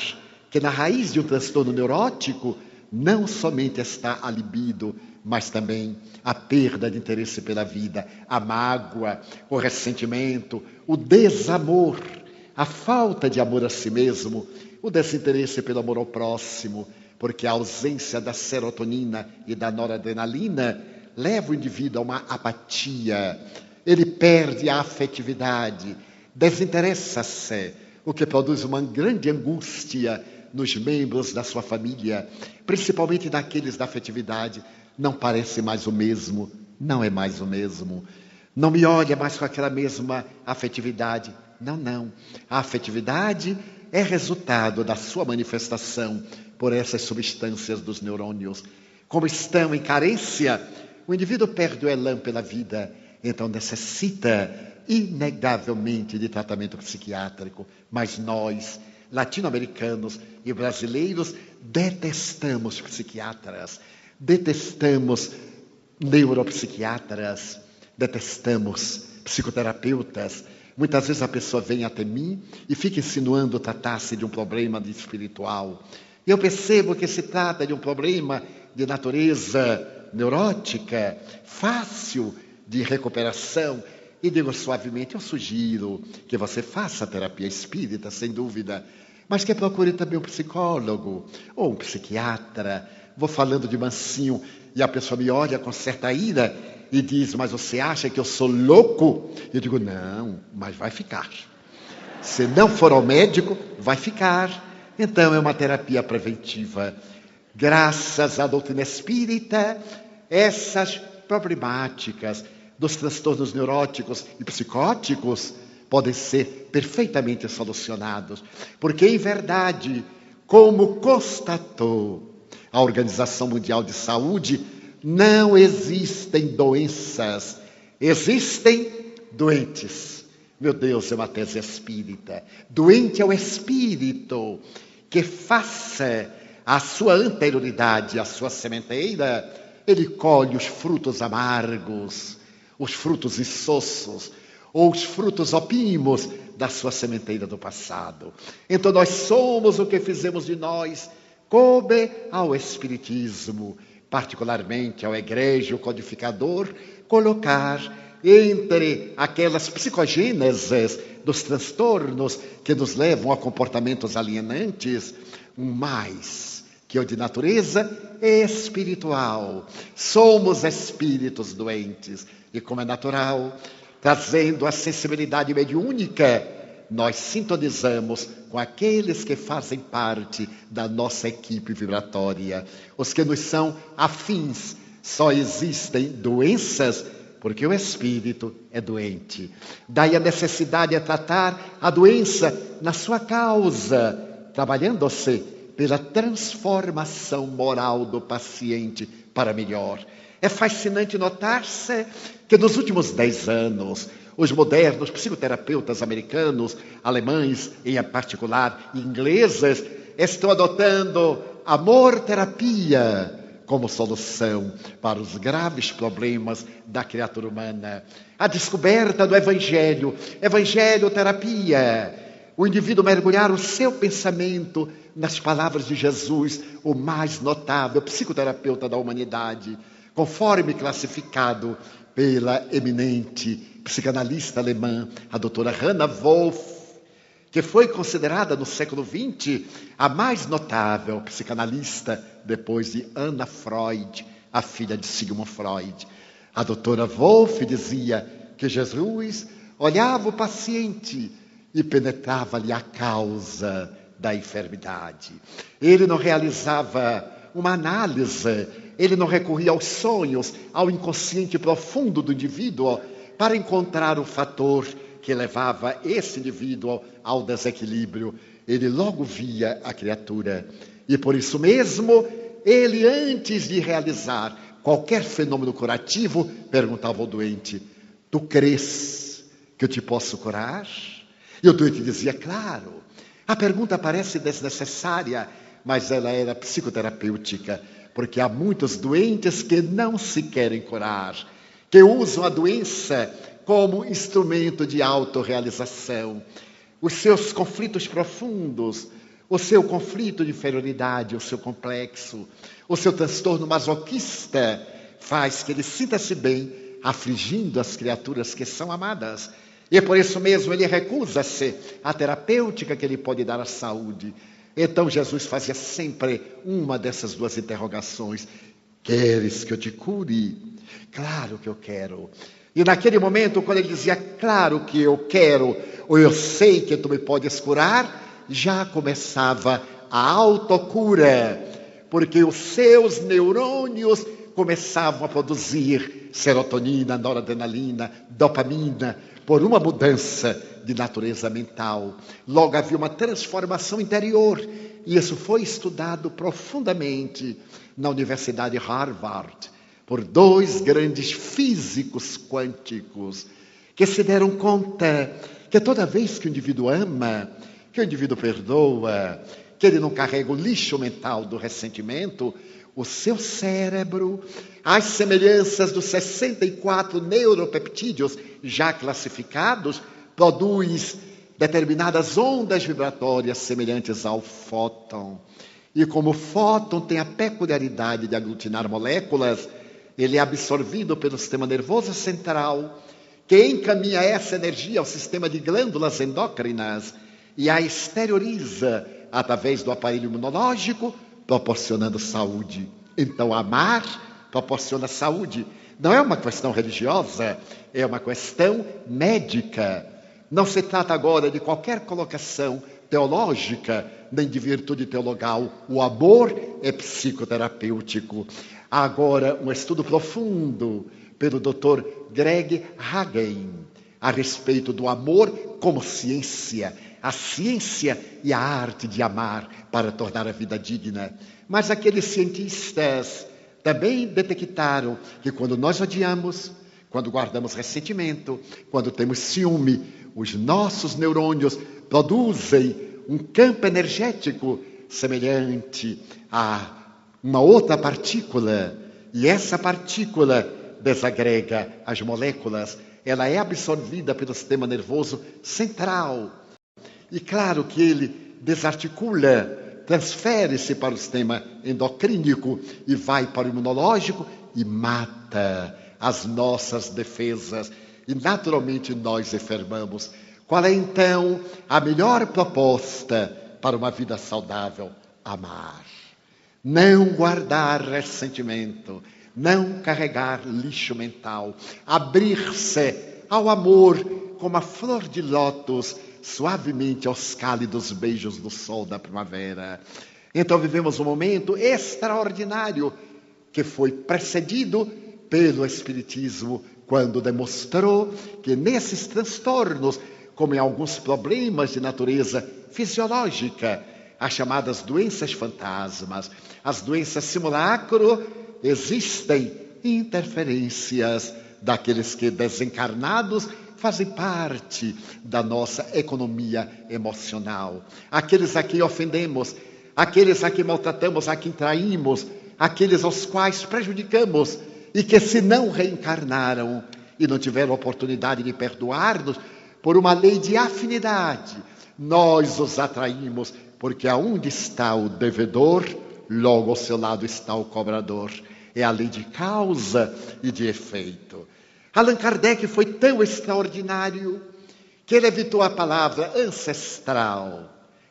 que na raiz de um transtorno neurótico não somente está a libido, mas também a perda de interesse pela vida, a mágoa, o ressentimento, o desamor, a falta de amor a si mesmo, o desinteresse pelo amor ao próximo, porque a ausência da serotonina e da noradrenalina leva o indivíduo a uma apatia. Ele perde a afetividade, desinteressa-se, o que produz uma grande angústia nos membros da sua família, principalmente daqueles da afetividade. Não parece mais o mesmo, não é mais o mesmo. Não me olha mais com aquela mesma afetividade. Não. A afetividade é resultado da sua manifestação por essas substâncias dos neurônios. Como estão em carência, o indivíduo perde o elan pela vida, então necessita inegavelmente de tratamento psiquiátrico. Mas nós, latino-americanos e brasileiros, detestamos psiquiatras, detestamos neuropsiquiatras, detestamos psicoterapeutas. Muitas vezes a pessoa vem até mim e fica insinuando tratar-se de um problema espiritual. E eu percebo que se trata de um problema de natureza neurótica, fácil de recuperação. E digo suavemente, eu sugiro que você faça a terapia espírita, sem dúvida, mas que procure também um psicólogo ou um psiquiatra. Vou falando de mansinho e a pessoa me olha com certa ira e diz, mas você acha que eu sou louco? Eu digo, não, mas vai ficar. Se não for ao médico, vai ficar. Então é uma terapia preventiva. Graças à doutrina espírita, essas problemáticas dos transtornos neuróticos e psicóticos podem ser perfeitamente solucionados. Porque, em verdade, como constatou a Organização Mundial de Saúde, não existem doenças, existem doentes. Meu Deus, é uma tese espírita. Doente é o espírito que, face à sua anterioridade, à sua sementeira, ele colhe os frutos amargos, os frutos insossos, ou os frutos opímos da sua sementeira do passado. Então nós somos o que fizemos de nós. Coube ao Espiritismo, particularmente ao egrégio codificador, colocar entre aquelas psicogêneses dos transtornos que nos levam a comportamentos alienantes, um mais que é de natureza espiritual. Somos espíritos doentes e, como é natural, trazendo a sensibilidade mediúnica, nós sintonizamos com aqueles que fazem parte da nossa equipe vibratória. Os que nos são afins. Só existem doenças porque o espírito é doente. Daí a necessidade de tratar a doença na sua causa, trabalhando-se pela transformação moral do paciente para melhor. É fascinante notar-se que nos últimos 10 anos, os modernos psicoterapeutas americanos, alemães em particular, ingleses, estão adotando amor-terapia como solução para os graves problemas da criatura humana. A descoberta do evangelho-terapia, o indivíduo mergulhar o seu pensamento nas palavras de Jesus, o mais notável psicoterapeuta da humanidade, conforme classificado pela eminente psicanalista alemã, a doutora Hannah Wolff, que foi considerada no século XX a mais notável psicanalista depois de Anna Freud, a filha de Sigmund Freud. A doutora Wolff dizia que Jesus olhava o paciente e penetrava-lhe a causa da enfermidade. Ele não realizava uma análise, ele não recorria aos sonhos, ao inconsciente profundo do indivíduo para encontrar o fator que levava esse indivíduo ao desequilíbrio. Ele logo via a criatura. E por isso mesmo, ele, antes de realizar qualquer fenômeno curativo, perguntava ao doente: tu crês que eu te posso curar? E o doente dizia: claro. A pergunta parece desnecessária, mas ela era psicoterapêutica, porque há muitos doentes que não se querem curar, que usam a doença como instrumento de autorrealização. Os seus conflitos profundos, o seu conflito de inferioridade, o seu complexo, o seu transtorno masoquista faz que ele sinta-se bem afligindo as criaturas que são amadas. E por isso mesmo ele recusa-se à terapêutica que ele pode dar à saúde. Então Jesus fazia sempre uma dessas duas interrogações: queres que eu te cure? Claro que eu quero. E naquele momento, quando ele dizia claro que eu quero, ou eu sei que tu me podes curar, já começava a autocura, porque os seus neurônios começavam a produzir serotonina, noradrenalina, dopamina, por uma mudança de natureza mental. Logo havia uma transformação interior, e isso foi estudado profundamente na Universidade de Harvard, por 2 grandes físicos quânticos, que se deram conta que toda vez que o indivíduo ama, que o indivíduo perdoa, que ele não carrega o lixo mental do ressentimento, o seu cérebro, às semelhanças dos 64 neuropeptídeos já classificados, produz determinadas ondas vibratórias semelhantes ao fóton. E como o fóton tem a peculiaridade de aglutinar moléculas, ele é absorvido pelo sistema nervoso central, que encaminha essa energia ao sistema de glândulas endócrinas e a exterioriza através do aparelho imunológico, proporcionando saúde. Então, amar proporciona saúde. Não é uma questão religiosa, é uma questão médica. Não se trata agora de qualquer colocação teológica, nem de virtude teologal. O amor é psicoterapêutico. Há agora um estudo profundo pelo Dr. Greg Hagen a respeito do amor como ciência, a ciência e a arte de amar para tornar a vida digna. Mas aqueles cientistas também detectaram que quando nós odiamos, quando guardamos ressentimento, quando temos ciúme, os nossos neurônios produzem um campo energético semelhante a uma outra partícula, e essa partícula desagrega as moléculas, ela é absorvida pelo sistema nervoso central. E claro que ele desarticula, transfere-se para o sistema endocrínico e vai para o imunológico e mata as nossas defesas. E naturalmente nós enfermamos. Qual é então a melhor proposta para uma vida saudável? Amar. Não guardar ressentimento, não carregar lixo mental, abrir-se ao amor como a flor de lótus, suavemente aos cálidos beijos do sol da primavera. Então vivemos um momento extraordinário que foi precedido pelo Espiritismo, quando demonstrou que nesses transtornos, como em alguns problemas de natureza fisiológica, as chamadas doenças fantasmas, as doenças simulacro, existem interferências daqueles que desencarnados fazem parte da nossa economia emocional. Aqueles a quem ofendemos, aqueles a quem maltratamos, a quem traímos, aqueles aos quais prejudicamos e que se não reencarnaram e não tiveram oportunidade de perdoar-nos, por uma lei de afinidade, nós os atraímos, porque aonde está o devedor, logo ao seu lado está o cobrador. É a lei de causa e de efeito. Allan Kardec foi tão extraordinário que ele evitou a palavra ancestral,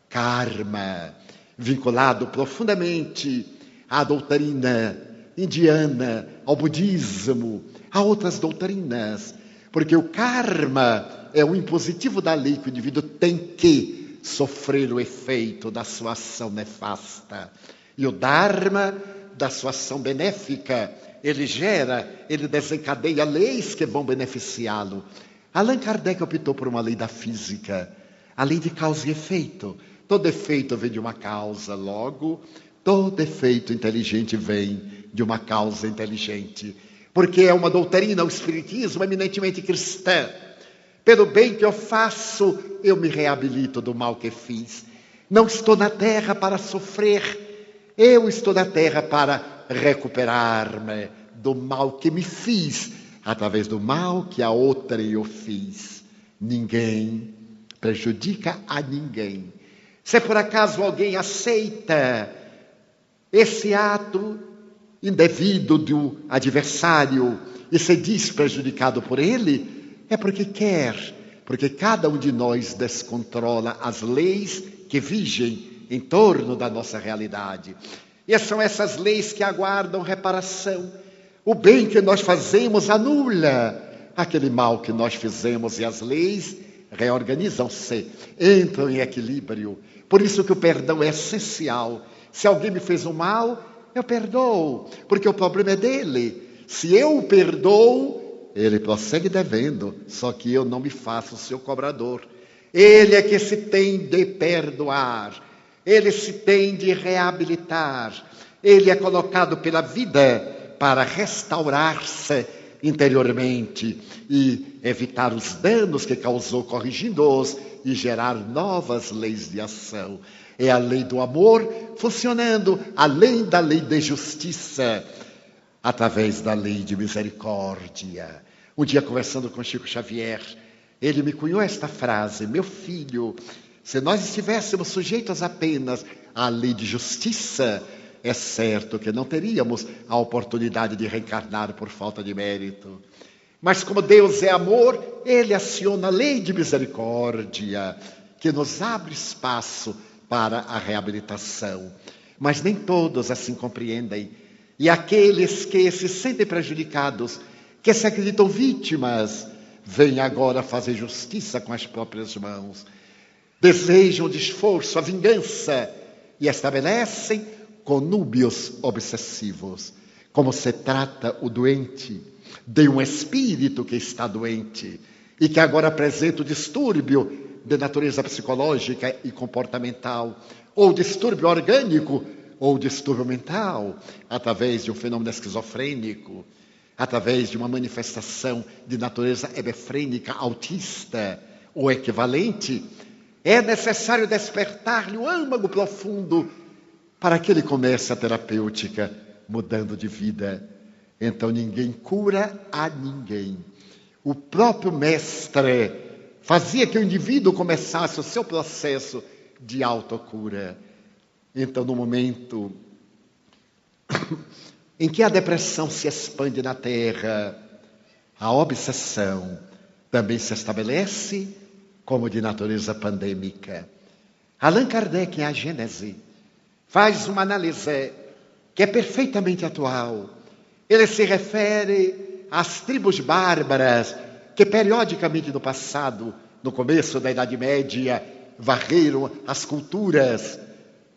karma, vinculado profundamente à doutrina indiana, ao budismo, a outras doutrinas, porque o karma é o impositivo da lei que o indivíduo tem que sofrer o efeito da sua ação nefasta. E o dharma, da sua ação benéfica, ele desencadeia leis que vão beneficiá-lo. Allan Kardec optou por uma lei da física, a lei de causa e efeito. Todo efeito vem de uma causa, logo, todo efeito inteligente vem de uma causa inteligente. Porque é uma doutrina, o Espiritismo, eminentemente cristã. Pelo bem que eu faço, eu me reabilito do mal que fiz. Não estou na terra para sofrer, eu estou na terra para recuperar-me do mal que me fiz, através do mal que a outra eu fiz. Ninguém prejudica a ninguém. Se por acaso alguém aceita esse ato indevido do adversário e se diz prejudicado por ele, é porque quer, porque cada um de nós descontrola as leis que vigem em torno da nossa realidade. E são essas leis que aguardam reparação. O bem que nós fazemos anula aquele mal que nós fizemos e as leis reorganizam-se, entram em equilíbrio. Por isso que o perdão é essencial. Se alguém me fez um mal, eu perdoo, porque o problema é dele. Se eu o perdoo, ele prossegue devendo, só que eu não me faço seu cobrador. Ele é que se tem de perdoar, ele se tem de reabilitar, ele é colocado pela vida para restaurar-se interiormente e evitar os danos que causou corrigindo-os e gerar novas leis de ação. É a lei do amor funcionando além da lei de justiça, através da lei de misericórdia. Um dia, conversando com Chico Xavier, ele me cunhou esta frase: meu filho, se nós estivéssemos sujeitos apenas à lei de justiça, é certo que não teríamos a oportunidade de reencarnar por falta de mérito. Mas como Deus é amor, ele aciona a lei de misericórdia, que nos abre espaço para a reabilitação. Mas nem todos assim compreendem. E aqueles que se sentem prejudicados, que se acreditam vítimas, vêm agora fazer justiça com as próprias mãos. Desejam de esforço a vingança e estabelecem conúbios obsessivos. Como se trata o doente de um espírito que está doente e que agora apresenta o distúrbio de natureza psicológica e comportamental, ou distúrbio orgânico, ou distúrbio mental, através de um fenômeno esquizofrênico, através de uma manifestação de natureza hebefrênica, autista ou equivalente, é necessário despertar-lhe o âmago profundo para que ele comece a terapêutica, mudando de vida. Então ninguém cura a ninguém. O próprio mestre fazia que o indivíduo começasse o seu processo de autocura. Então, no momento em que a depressão se expande na Terra, a obsessão também se estabelece como de natureza pandêmica. Allan Kardec, em A Gênese, faz uma análise que é perfeitamente atual. Ele se refere às tribos bárbaras que periodicamente no passado, no começo da Idade Média, varreram as culturas,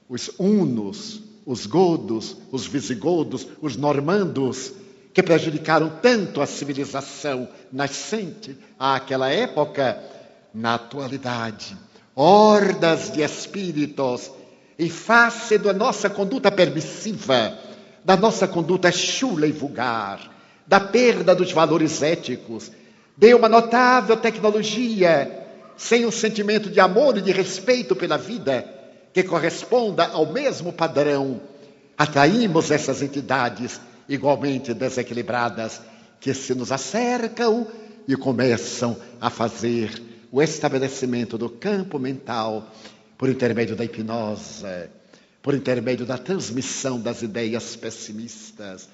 os hunos, os godos, os visigodos, os normandos, que prejudicaram tanto a civilização nascente àquela época. Na atualidade, hordas de espíritos, em face da nossa conduta permissiva, da nossa conduta chula e vulgar, da perda dos valores éticos, de uma notável tecnologia, sem um sentimento de amor e de respeito pela vida, que corresponda ao mesmo padrão, atraímos essas entidades igualmente desequilibradas, que se nos acercam e começam a fazer o estabelecimento do campo mental por intermédio da hipnose, por intermédio da transmissão das ideias pessimistas,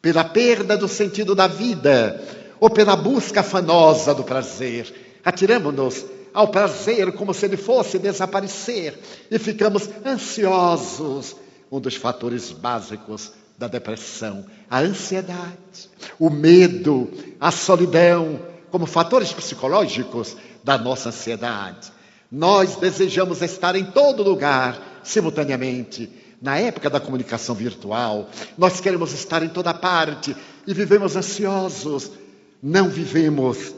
pela perda do sentido da vida ou pela busca afanosa do prazer. Atiramos-nos ao prazer como se ele fosse desaparecer e ficamos ansiosos. Um dos fatores básicos da depressão, a ansiedade, o medo, a solidão, como fatores psicológicos da nossa ansiedade. Nós desejamos estar em todo lugar, simultaneamente. Na época da comunicação virtual, nós queremos estar em toda parte e vivemos ansiosos. Não vivemos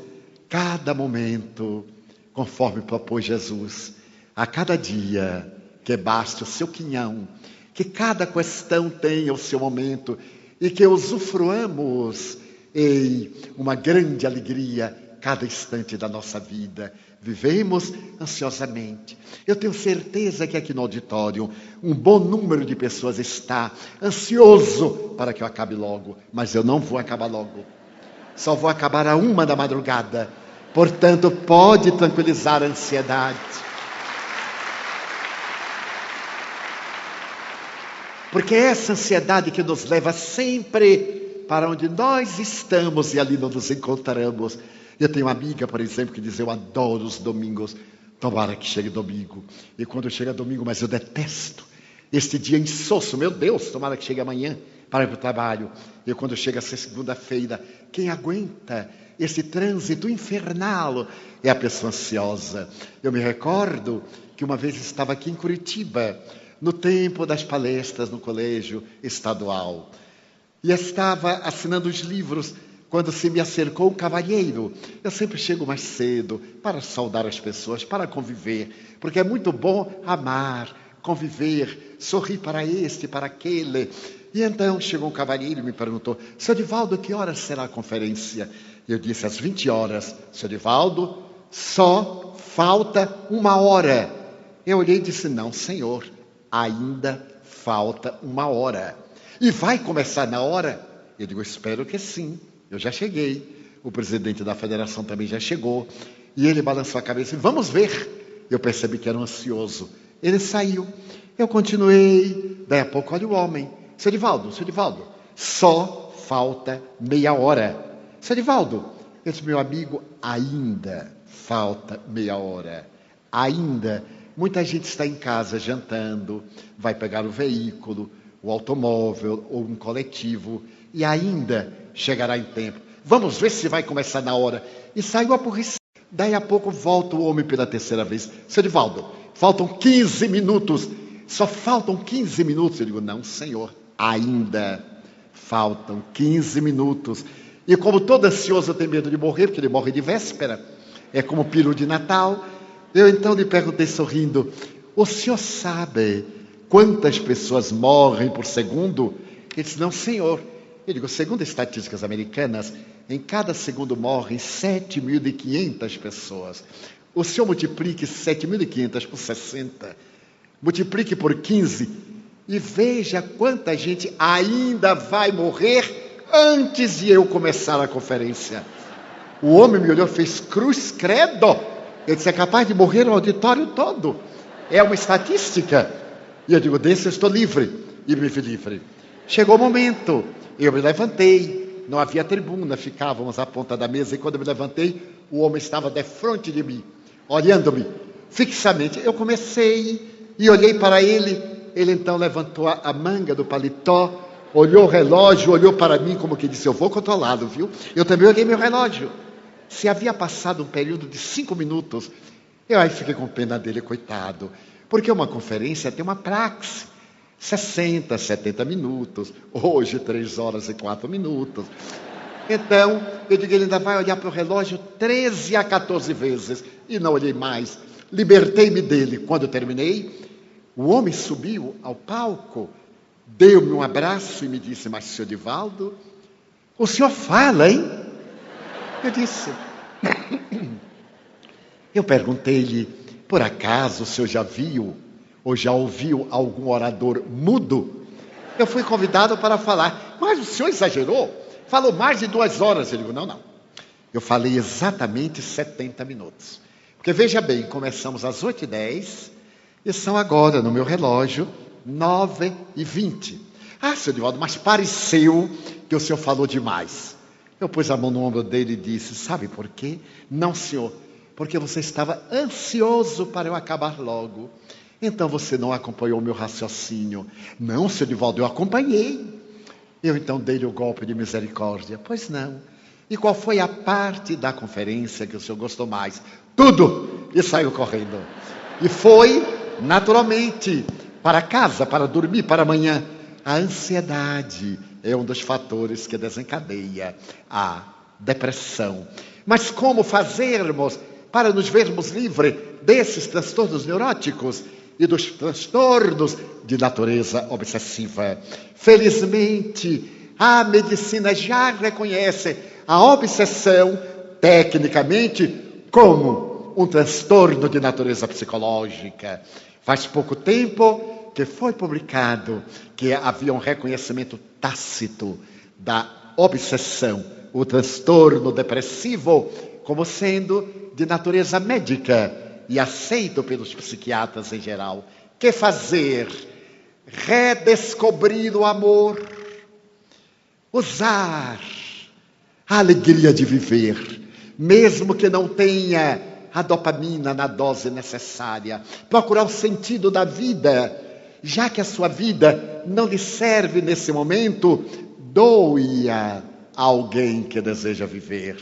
cada momento conforme propôs Jesus. A cada dia que baste o seu quinhão, que cada questão tenha o seu momento e que usufruamos em uma grande alegria cada instante da nossa vida. Vivemos ansiosamente. Eu tenho certeza que aqui no auditório um bom número de pessoas está ansioso para que eu acabe logo, mas eu não vou acabar logo. Só vou acabar à 1 da madrugada. Portanto, pode tranquilizar a ansiedade. Porque é essa ansiedade que nos leva sempre para onde nós estamos e ali não nos encontramos. Eu tenho uma amiga, por exemplo, que diz: eu adoro os domingos, tomara que chegue domingo. E quando chega domingo, mas eu detesto este dia insosso, meu Deus, tomara que chegue amanhã para ir para o trabalho. E quando chega segunda-feira, quem aguenta esse trânsito infernal é a pessoa ansiosa. Eu me recordo que uma vez estava aqui em Curitiba, no tempo das palestras no colégio estadual, e estava assinando os livros quando se me acercou um cavalheiro. Eu sempre chego mais cedo para saudar as pessoas, para conviver, porque é muito bom amar, conviver, sorrir para este, para aquele. E então chegou um cavalheiro e me perguntou: seu Divaldo, que horas será a conferência? Eu disse: às 20 horas. Seu Divaldo, só falta 1 hora. Eu olhei e disse: não, senhor, ainda falta 1 hora. E vai começar na hora? Eu digo: espero que sim. Eu já cheguei. O presidente da federação também já chegou. E ele balançou a cabeça e vamos ver. Eu percebi que era um ansioso. Ele saiu. Eu continuei. Daí a pouco, olha o homem. Seu Divaldo, só falta meia hora. Seu Divaldo, eu disse: meu amigo, ainda falta meia hora. Ainda. Muita gente está em casa jantando, vai pegar o veículo, o automóvel ou um coletivo e ainda chegará em tempo. Vamos ver se vai começar na hora. E saiu aborrecido. Daí a pouco volta o homem pela terceira vez. Seu Divaldo, faltam 15 minutos. Só faltam 15 minutos. Eu digo: não, senhor, ainda faltam 15 minutos. E como todo ansioso tem medo de morrer, porque ele morre de véspera, é como peru de Natal, eu então lhe perguntei sorrindo: o senhor sabe quantas pessoas morrem por segundo? Ele disse: não, senhor. Eu digo: segundo estatísticas americanas, em cada segundo morrem 7.500 pessoas. O senhor multiplique 7.500 por 60, multiplique por 15 e veja quanta gente ainda vai morrer antes de eu começar a conferência. O homem me olhou, fez cruz credo. Eu disse: é capaz de morrer o auditório todo. É uma estatística. E eu digo: desse eu estou livre. E me vi livre. Chegou o momento. Eu me levantei. Não havia tribuna, ficávamos à ponta da mesa. E quando eu me levantei, o homem estava defronte de mim, olhando-me fixamente. Eu comecei e olhei para ele. Ele então levantou a manga do paletó, olhou o relógio, olhou para mim como que disse: eu vou controlá-lo, viu? Eu também olhei meu relógio. se havia passado um período de 5 minutos. Eu aí fiquei com pena dele, coitado, porque uma conferência tem uma praxe, 60, 70 minutos, hoje 3 horas e 4 minutos. Então, eu digo, ele ainda vai olhar para o relógio 13 a 14 vezes, e não olhei mais. Libertei-me dele. Quando eu terminei, o homem subiu ao palco, deu-me um abraço e me disse: mas, senhor Divaldo, o senhor fala, hein? Eu disse... Eu perguntei-lhe, por acaso o senhor já viu ou já ouviu algum orador mudo? Eu fui convidado para falar, mas o senhor exagerou, falou mais de 2 horas. Eu digo, não. Eu falei exatamente 70 minutos. Porque veja bem, começamos às 8h10 e são agora, no meu relógio, 9h20. Ah, senhor Divaldo, mas pareceu que o senhor falou demais. Eu pus a mão no ombro dele e disse, sabe por quê? Não, senhor, porque você estava ansioso para eu acabar logo. Então você não acompanhou o meu raciocínio. Não, senhor Divaldo, eu acompanhei. Eu então dei-lhe o golpe de misericórdia. Pois não. E qual foi a parte da conferência que o senhor gostou mais? Tudo! E saiu correndo. E foi, naturalmente, para casa, para dormir, para amanhã. A ansiedade é um dos fatores que desencadeia a depressão. Mas como fazermos para nos vermos livres desses transtornos neuróticos e dos transtornos de natureza obsessiva? Felizmente, a medicina já reconhece a obsessão, tecnicamente, como um transtorno de natureza psicológica. Faz pouco tempo que foi publicado que havia um reconhecimento tácito da obsessão, o transtorno depressivo, como sendo de natureza médica e aceito pelos psiquiatras em geral. Que fazer? Redescobrir o amor, usar a alegria de viver, mesmo que não tenha a dopamina na dose necessária. Procurar o sentido da vida, já que a sua vida não lhe serve nesse momento, doe-a a alguém que deseja viver.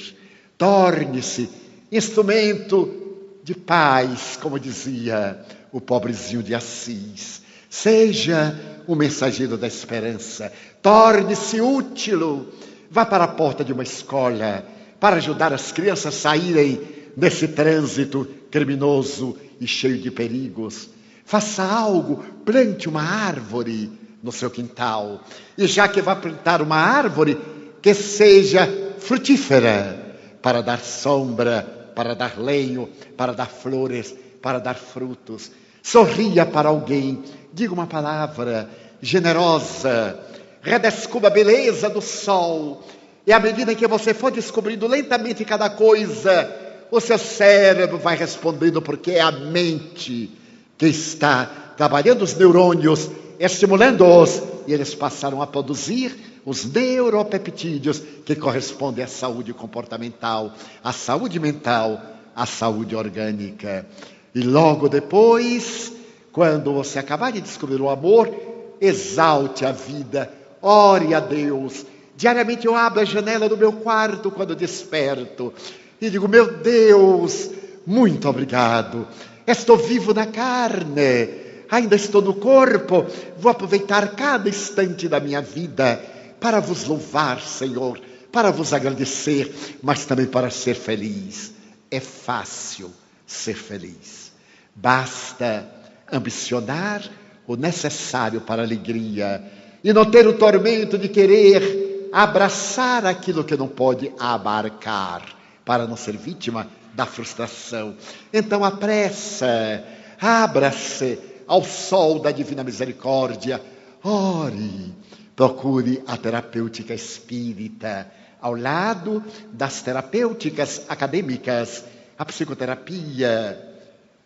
Torne-se instrumento de paz, como dizia o pobrezinho de Assis. Seja o mensageiro da esperança. Torne-se útil. Vá para a porta de uma escola para ajudar as crianças a saírem desse trânsito criminoso e cheio de perigos. Faça algo, plante uma árvore no seu quintal. E já que vai plantar uma árvore, que seja frutífera, para dar sombra, para dar lenho, para dar flores, para dar frutos. Sorria para alguém, diga uma palavra generosa, redescubra a beleza do sol. E à medida que você for descobrindo lentamente cada coisa, o seu cérebro vai respondendo, porque é a mente que está trabalhando os neurônios, estimulando-os, e eles passaram a produzir os neuropeptídeos que correspondem à saúde comportamental, à saúde mental, à saúde orgânica. E logo depois, quando você acabar de descobrir o amor, exalte a vida, ore a Deus. Diariamente eu abro a janela do meu quarto quando desperto e digo, meu Deus, muito obrigado. Estou vivo na carne, ainda estou no corpo, vou aproveitar cada instante da minha vida para vos louvar, Senhor, para vos agradecer, mas também para ser feliz. É fácil ser feliz. Basta ambicionar o necessário para a alegria e não ter o tormento de querer abraçar aquilo que não pode abarcar, para não ser vítima da frustração. Então apressa, abra-se ao sol da divina misericórdia, ore, procure a terapêutica espírita, ao lado das terapêuticas acadêmicas, a psicoterapia,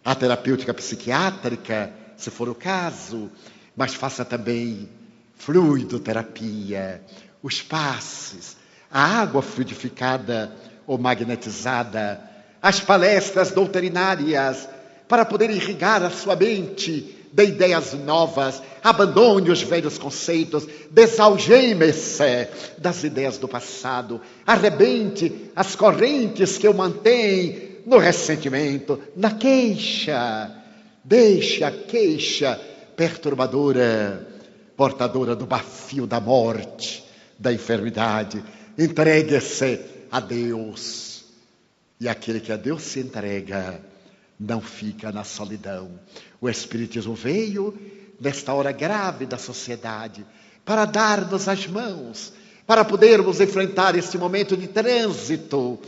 a terapêutica psiquiátrica, se for o caso, mas faça também fluidoterapia, os passes, a água fluidificada ou magnetizada, as palestras doutrinárias, para poder irrigar a sua mente de ideias novas, abandone os velhos conceitos, desalgeme-se das ideias do passado, arrebente as correntes que o mantêm no ressentimento, na queixa. Deixe a queixa perturbadora, portadora do bafio da morte, da enfermidade. Entregue-se a Deus. E aquele que a Deus se entrega não fica na solidão. O Espiritismo veio nesta hora grave da sociedade para dar-nos as mãos, para podermos enfrentar este momento de trânsito,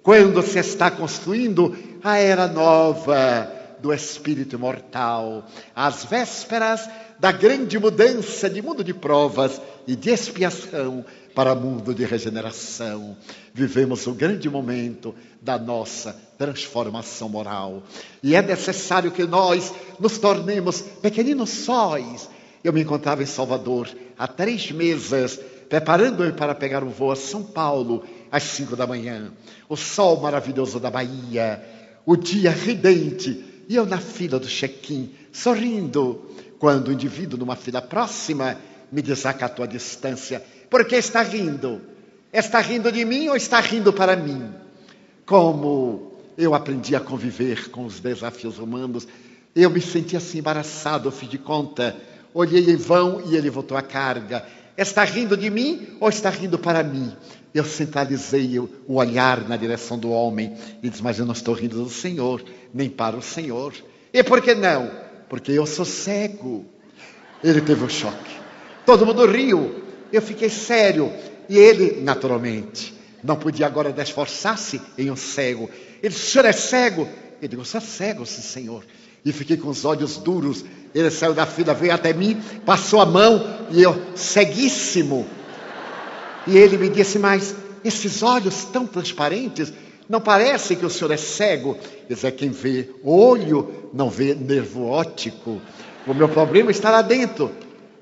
quando se está construindo a era nova do espírito imortal, às vésperas da grande mudança de mundo de provas e de expiação para mundo de regeneração. Vivemos o grande momento da nossa transformação moral. E é necessário que nós nos tornemos pequeninos sóis. Eu me encontrava em Salvador há 3 meses, preparando-me para pegar um voo a São Paulo às 5 da manhã. O sol maravilhoso da Bahia, o dia ridente, e eu na fila do check-in, sorrindo, quando o indivíduo numa fila próxima me desacatou a distância. Por que está rindo? Está rindo de mim ou está rindo para mim? Como eu aprendi a conviver com os desafios humanos, eu me senti assim embaraçado, eu fiz de conta, olhei em vão e ele voltou a carga. Está rindo de mim ou está rindo para mim? Eu centralizei o olhar na direção do homem e disse, mas eu não estou rindo do Senhor, nem para o Senhor. E por que não? Porque eu sou cego. Ele teve um choque. Todo mundo riu. Eu fiquei sério. E ele, naturalmente, não podia agora esforçar-se em um cego. Ele disse, o senhor é cego? Eu digo, eu sou cego, sim, senhor. E fiquei com os olhos duros. Ele saiu da fila, veio até mim, passou a mão e eu, ceguíssimo. E ele me disse, mas esses olhos tão transparentes, não parece que o senhor é cego? Ele disse, quem vê olho não vê nervo óptico. O meu problema está lá dentro.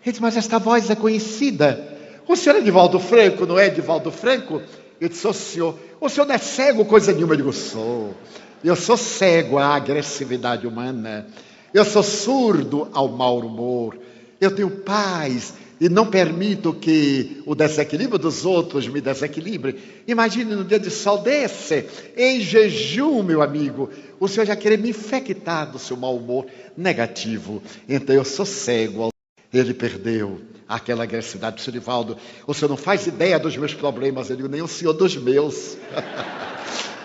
Ele disse, mas esta voz é conhecida. O senhor é Divaldo Franco, não é Divaldo Franco? Eu disse, o senhor não é cego, coisa nenhuma. Eu digo, sou. Eu sou cego à agressividade humana. Eu sou surdo ao mau humor. Eu tenho paz e não permito que o desequilíbrio dos outros me desequilibre. Imagine no dia de sol desse, em jejum, meu amigo, o senhor já querer me infectar do seu mau humor negativo. Então eu sou cego. Ele perdeu aquela agressividade. Senhor Divaldo, o senhor não faz ideia dos meus problemas. Eu digo, nem o senhor dos meus.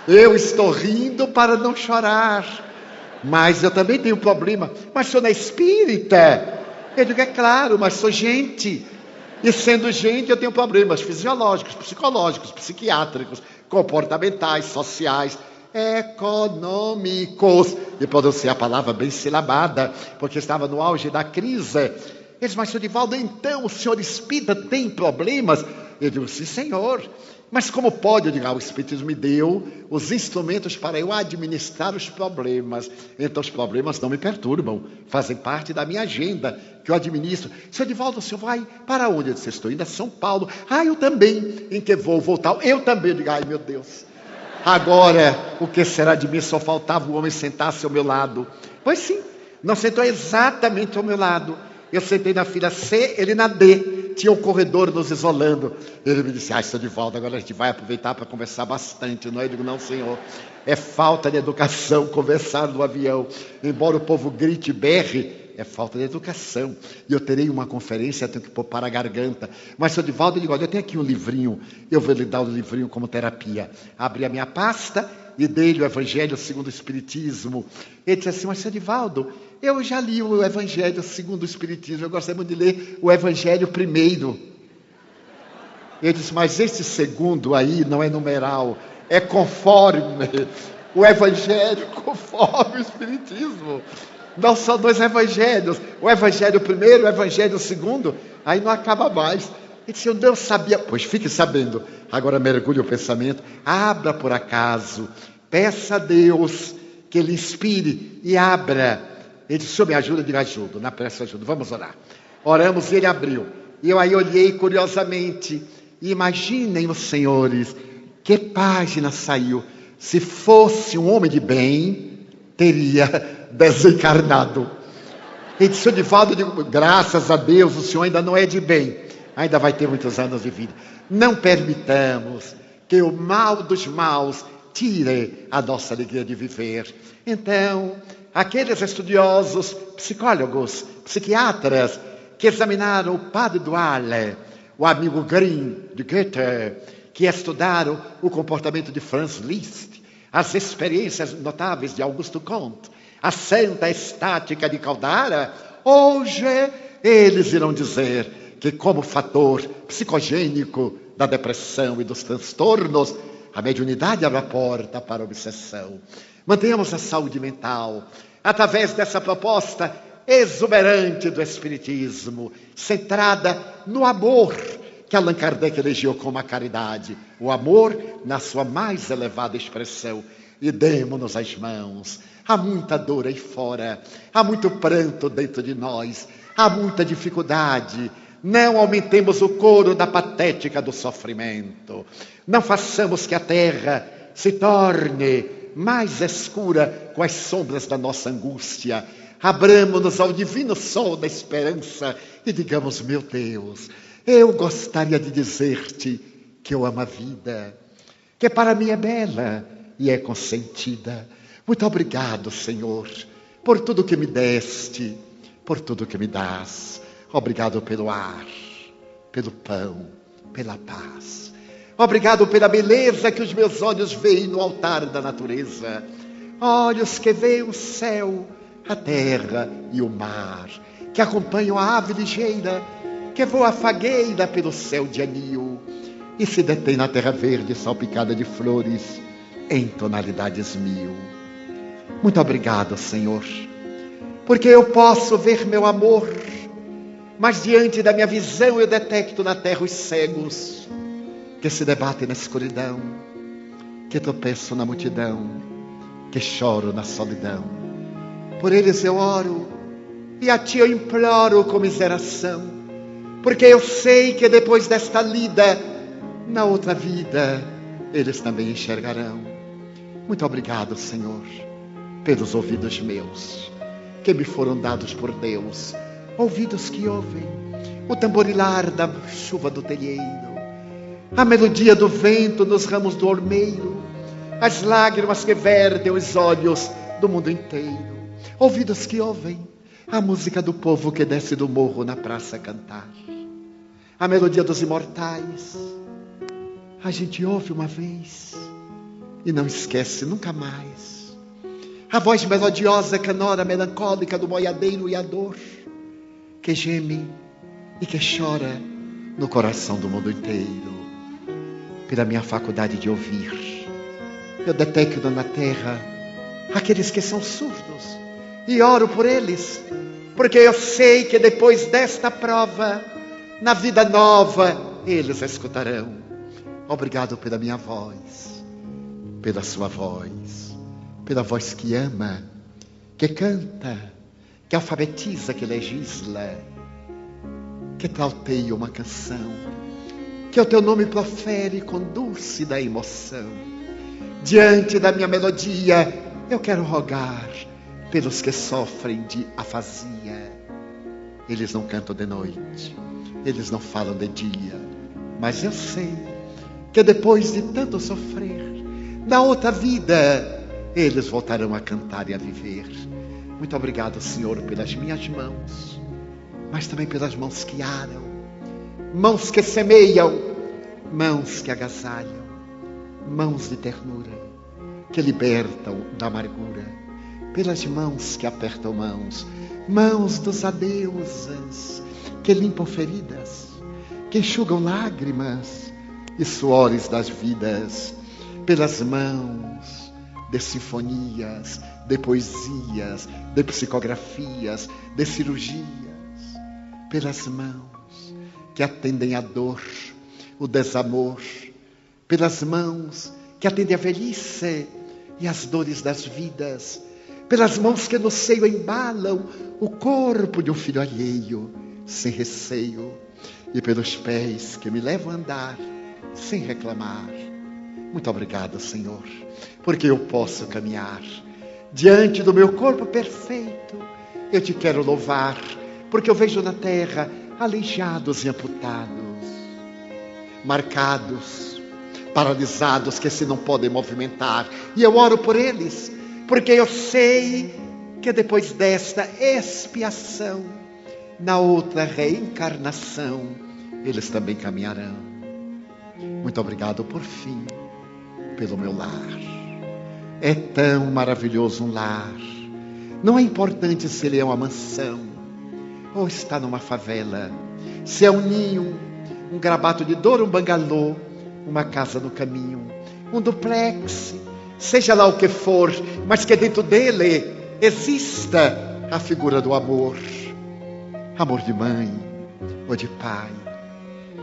Eu estou rindo para não chorar. Mas eu também tenho problema. Mas o senhor não é espírita? Eu digo, é claro, mas sou gente. E sendo gente, eu tenho problemas fisiológicos, psicológicos, psiquiátricos, comportamentais, sociais, econômicos. E pronunciei a palavra bem silabada, porque estava no auge da crise. Ele disse, mas senhor Divaldo, então o senhor espírita tem problemas? Eu digo, sim, senhor. Mas como pode? Eu digo, o Espiritismo me deu os instrumentos para eu administrar os problemas. Então os problemas não me perturbam, fazem parte da minha agenda, que eu administro. Senhor Divaldo, o senhor vai para onde? Eu disse, estou indo a São Paulo. Eu também. Em que vou voltar? Eu também. Eu digo, ai meu Deus. Agora, o que será de mim? Só faltava o homem sentar-se ao meu lado. Pois sim, não sentou exatamente ao meu lado. Eu sentei na fila C, ele na D. Tinha um corredor nos isolando. Ele me disse, senhor Divaldo, agora a gente vai aproveitar para conversar bastante, não é? Eu digo, não, senhor. É falta de educação conversar no avião. Embora o povo grite e berre, é falta de educação. E eu terei uma conferência, tenho que poupar a garganta. Mas, senhor Divaldo, eu digo, olha, eu tenho aqui um livrinho. Eu vou lhe dar o livrinho como terapia. Abri a minha pasta e dei-lhe o Evangelho segundo o Espiritismo. Ele disse assim, mas, senhor Divaldo, eu já li o Evangelho segundo o Espiritismo, eu gostaria muito de ler o Evangelho primeiro. Ele disse, mas esse segundo aí não é numeral, é conforme o Evangelho, conforme o Espiritismo. Não são 2 Evangelhos, o Evangelho primeiro, o Evangelho segundo, aí não acaba mais. Ele disse, eu não sabia, pois fique sabendo, agora mergulhe o pensamento, abra por acaso, peça a Deus que lhe inspire e abra. Ele disse, o senhor me ajuda? Eu digo, ajudo, na prece ajudo, vamos orar. Oramos e ele abriu. E eu aí olhei curiosamente. E imaginem os senhores, que página saiu. Se fosse um homem de bem, teria desencarnado. E disse o Divaldo, eu digo, graças a Deus, o senhor ainda não é de bem. Ainda vai ter muitos anos de vida. Não permitamos que o mal dos maus tire a nossa alegria de viver. Então, aqueles estudiosos, psicólogos, psiquiatras, que examinaram o padre Duale, o amigo Grimm de Goethe, que estudaram o comportamento de Franz Liszt, as experiências notáveis de Augusto Comte, a santa estática de Caldara, hoje eles irão dizer que, como fator psicogênico da depressão e dos transtornos, a mediunidade abre a porta para a obsessão. Mantenhamos a saúde mental através dessa proposta exuberante do Espiritismo, centrada no amor que Allan Kardec elegiu como a caridade, o amor na sua mais elevada expressão. E demos-nos as mãos. Há muita dor aí fora, há muito pranto dentro de nós, há muita dificuldade. Não aumentemos o coro da patética do sofrimento. Não façamos que a terra se torne mais escura com as sombras da nossa angústia. Abramos-nos ao divino sol da esperança e digamos, meu Deus, eu gostaria de dizer-te que eu amo a vida, que para mim é bela e é consentida. Muito obrigado, Senhor, por tudo que me deste, por tudo que me dás. Obrigado pelo ar, pelo pão, pela paz. Obrigado pela beleza que os meus olhos veem no altar da natureza. Olhos que veem o céu, a terra e o mar, que acompanham a ave ligeira, que voa fagueira pelo céu de anil e se detém na terra verde salpicada de flores em tonalidades mil. Muito obrigado, Senhor, porque eu posso ver meu amor, mas diante da minha visão eu detecto na terra os cegos que se debatem na escuridão, que tropeçam na multidão, que choram na solidão. Por eles eu oro e a Ti eu imploro comiseração, porque eu sei que depois desta lida, na outra vida, eles também enxergarão. Muito obrigado, Senhor, pelos ouvidos meus, que me foram dados por Deus, ouvidos que ouvem o tamborilar da chuva do telheiro, a melodia do vento nos ramos do ormeiro, as lágrimas que verdem os olhos do mundo inteiro, ouvidos que ouvem a música do povo que desce do morro na praça a cantar, a melodia dos imortais. A gente ouve uma vez e não esquece nunca mais. A voz melodiosa, canora, melancólica do boiadeiro e a dor que geme e que chora no coração do mundo inteiro. Pela minha faculdade de ouvir, eu detecto na terra aqueles que são surdos e oro por eles, porque eu sei que depois desta prova, na vida nova, eles escutarão. Obrigado pela minha voz, pela sua voz, pela voz que ama, que canta, que alfabetiza, que legisla, que trauteia uma canção, que o teu nome profere com dúlcida emoção. Diante da minha melodia, eu quero rogar pelos que sofrem de afasia. Eles não cantam de noite, eles não falam de dia, mas eu sei que depois de tanto sofrer, na outra vida, eles voltarão a cantar e a viver. Muito obrigado, Senhor, pelas minhas mãos, mas também pelas mãos que aram, mãos que semeiam, mãos que agasalham, mãos de ternura, que libertam da amargura, pelas mãos que apertam mãos, mãos dos adeuses, que limpam feridas, que enxugam lágrimas e suores das vidas, pelas mãos de sinfonias, de poesias, de psicografias, de cirurgias, pelas mãos que atendem a dor, o desamor, pelas mãos que atendem a velhice e as dores das vidas, pelas mãos que no seio embalam o corpo de um filho alheio, sem receio, e pelos pés que me levam a andar sem reclamar. Muito obrigado, Senhor, porque eu posso caminhar diante do meu corpo perfeito eu te quero louvar, porque eu vejo na terra aleijados e amputados, marcados, paralisados, que se não podem movimentar. E eu oro por eles, porque eu sei que depois desta expiação, na outra reencarnação, eles também caminharão. Muito obrigado por fim, pelo meu lar. É tão maravilhoso um lar. Não é importante se ele é uma mansão ou está numa favela, se é um ninho, um grabato de dor, um bangalô, uma casa no caminho, um duplex, seja lá o que for, mas que dentro dele exista a figura do amor. Amor de mãe ou de pai,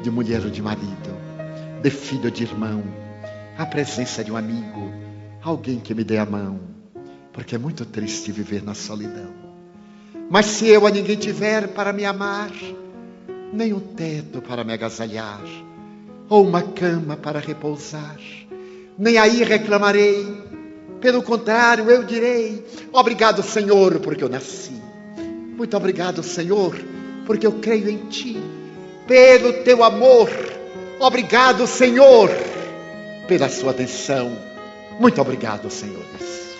de mulher ou de marido, de filho ou de irmão, a presença de um amigo, alguém que me dê a mão, porque é muito triste viver na solidão. Mas se eu a ninguém tiver para me amar, nem um teto para me agasalhar, ou uma cama para repousar, nem aí reclamarei. Pelo contrário, eu direi: obrigado, Senhor, porque eu nasci. Muito obrigado, Senhor, porque eu creio em Ti. Pelo Teu amor, obrigado, Senhor, pela Sua atenção. Muito obrigado, senhores.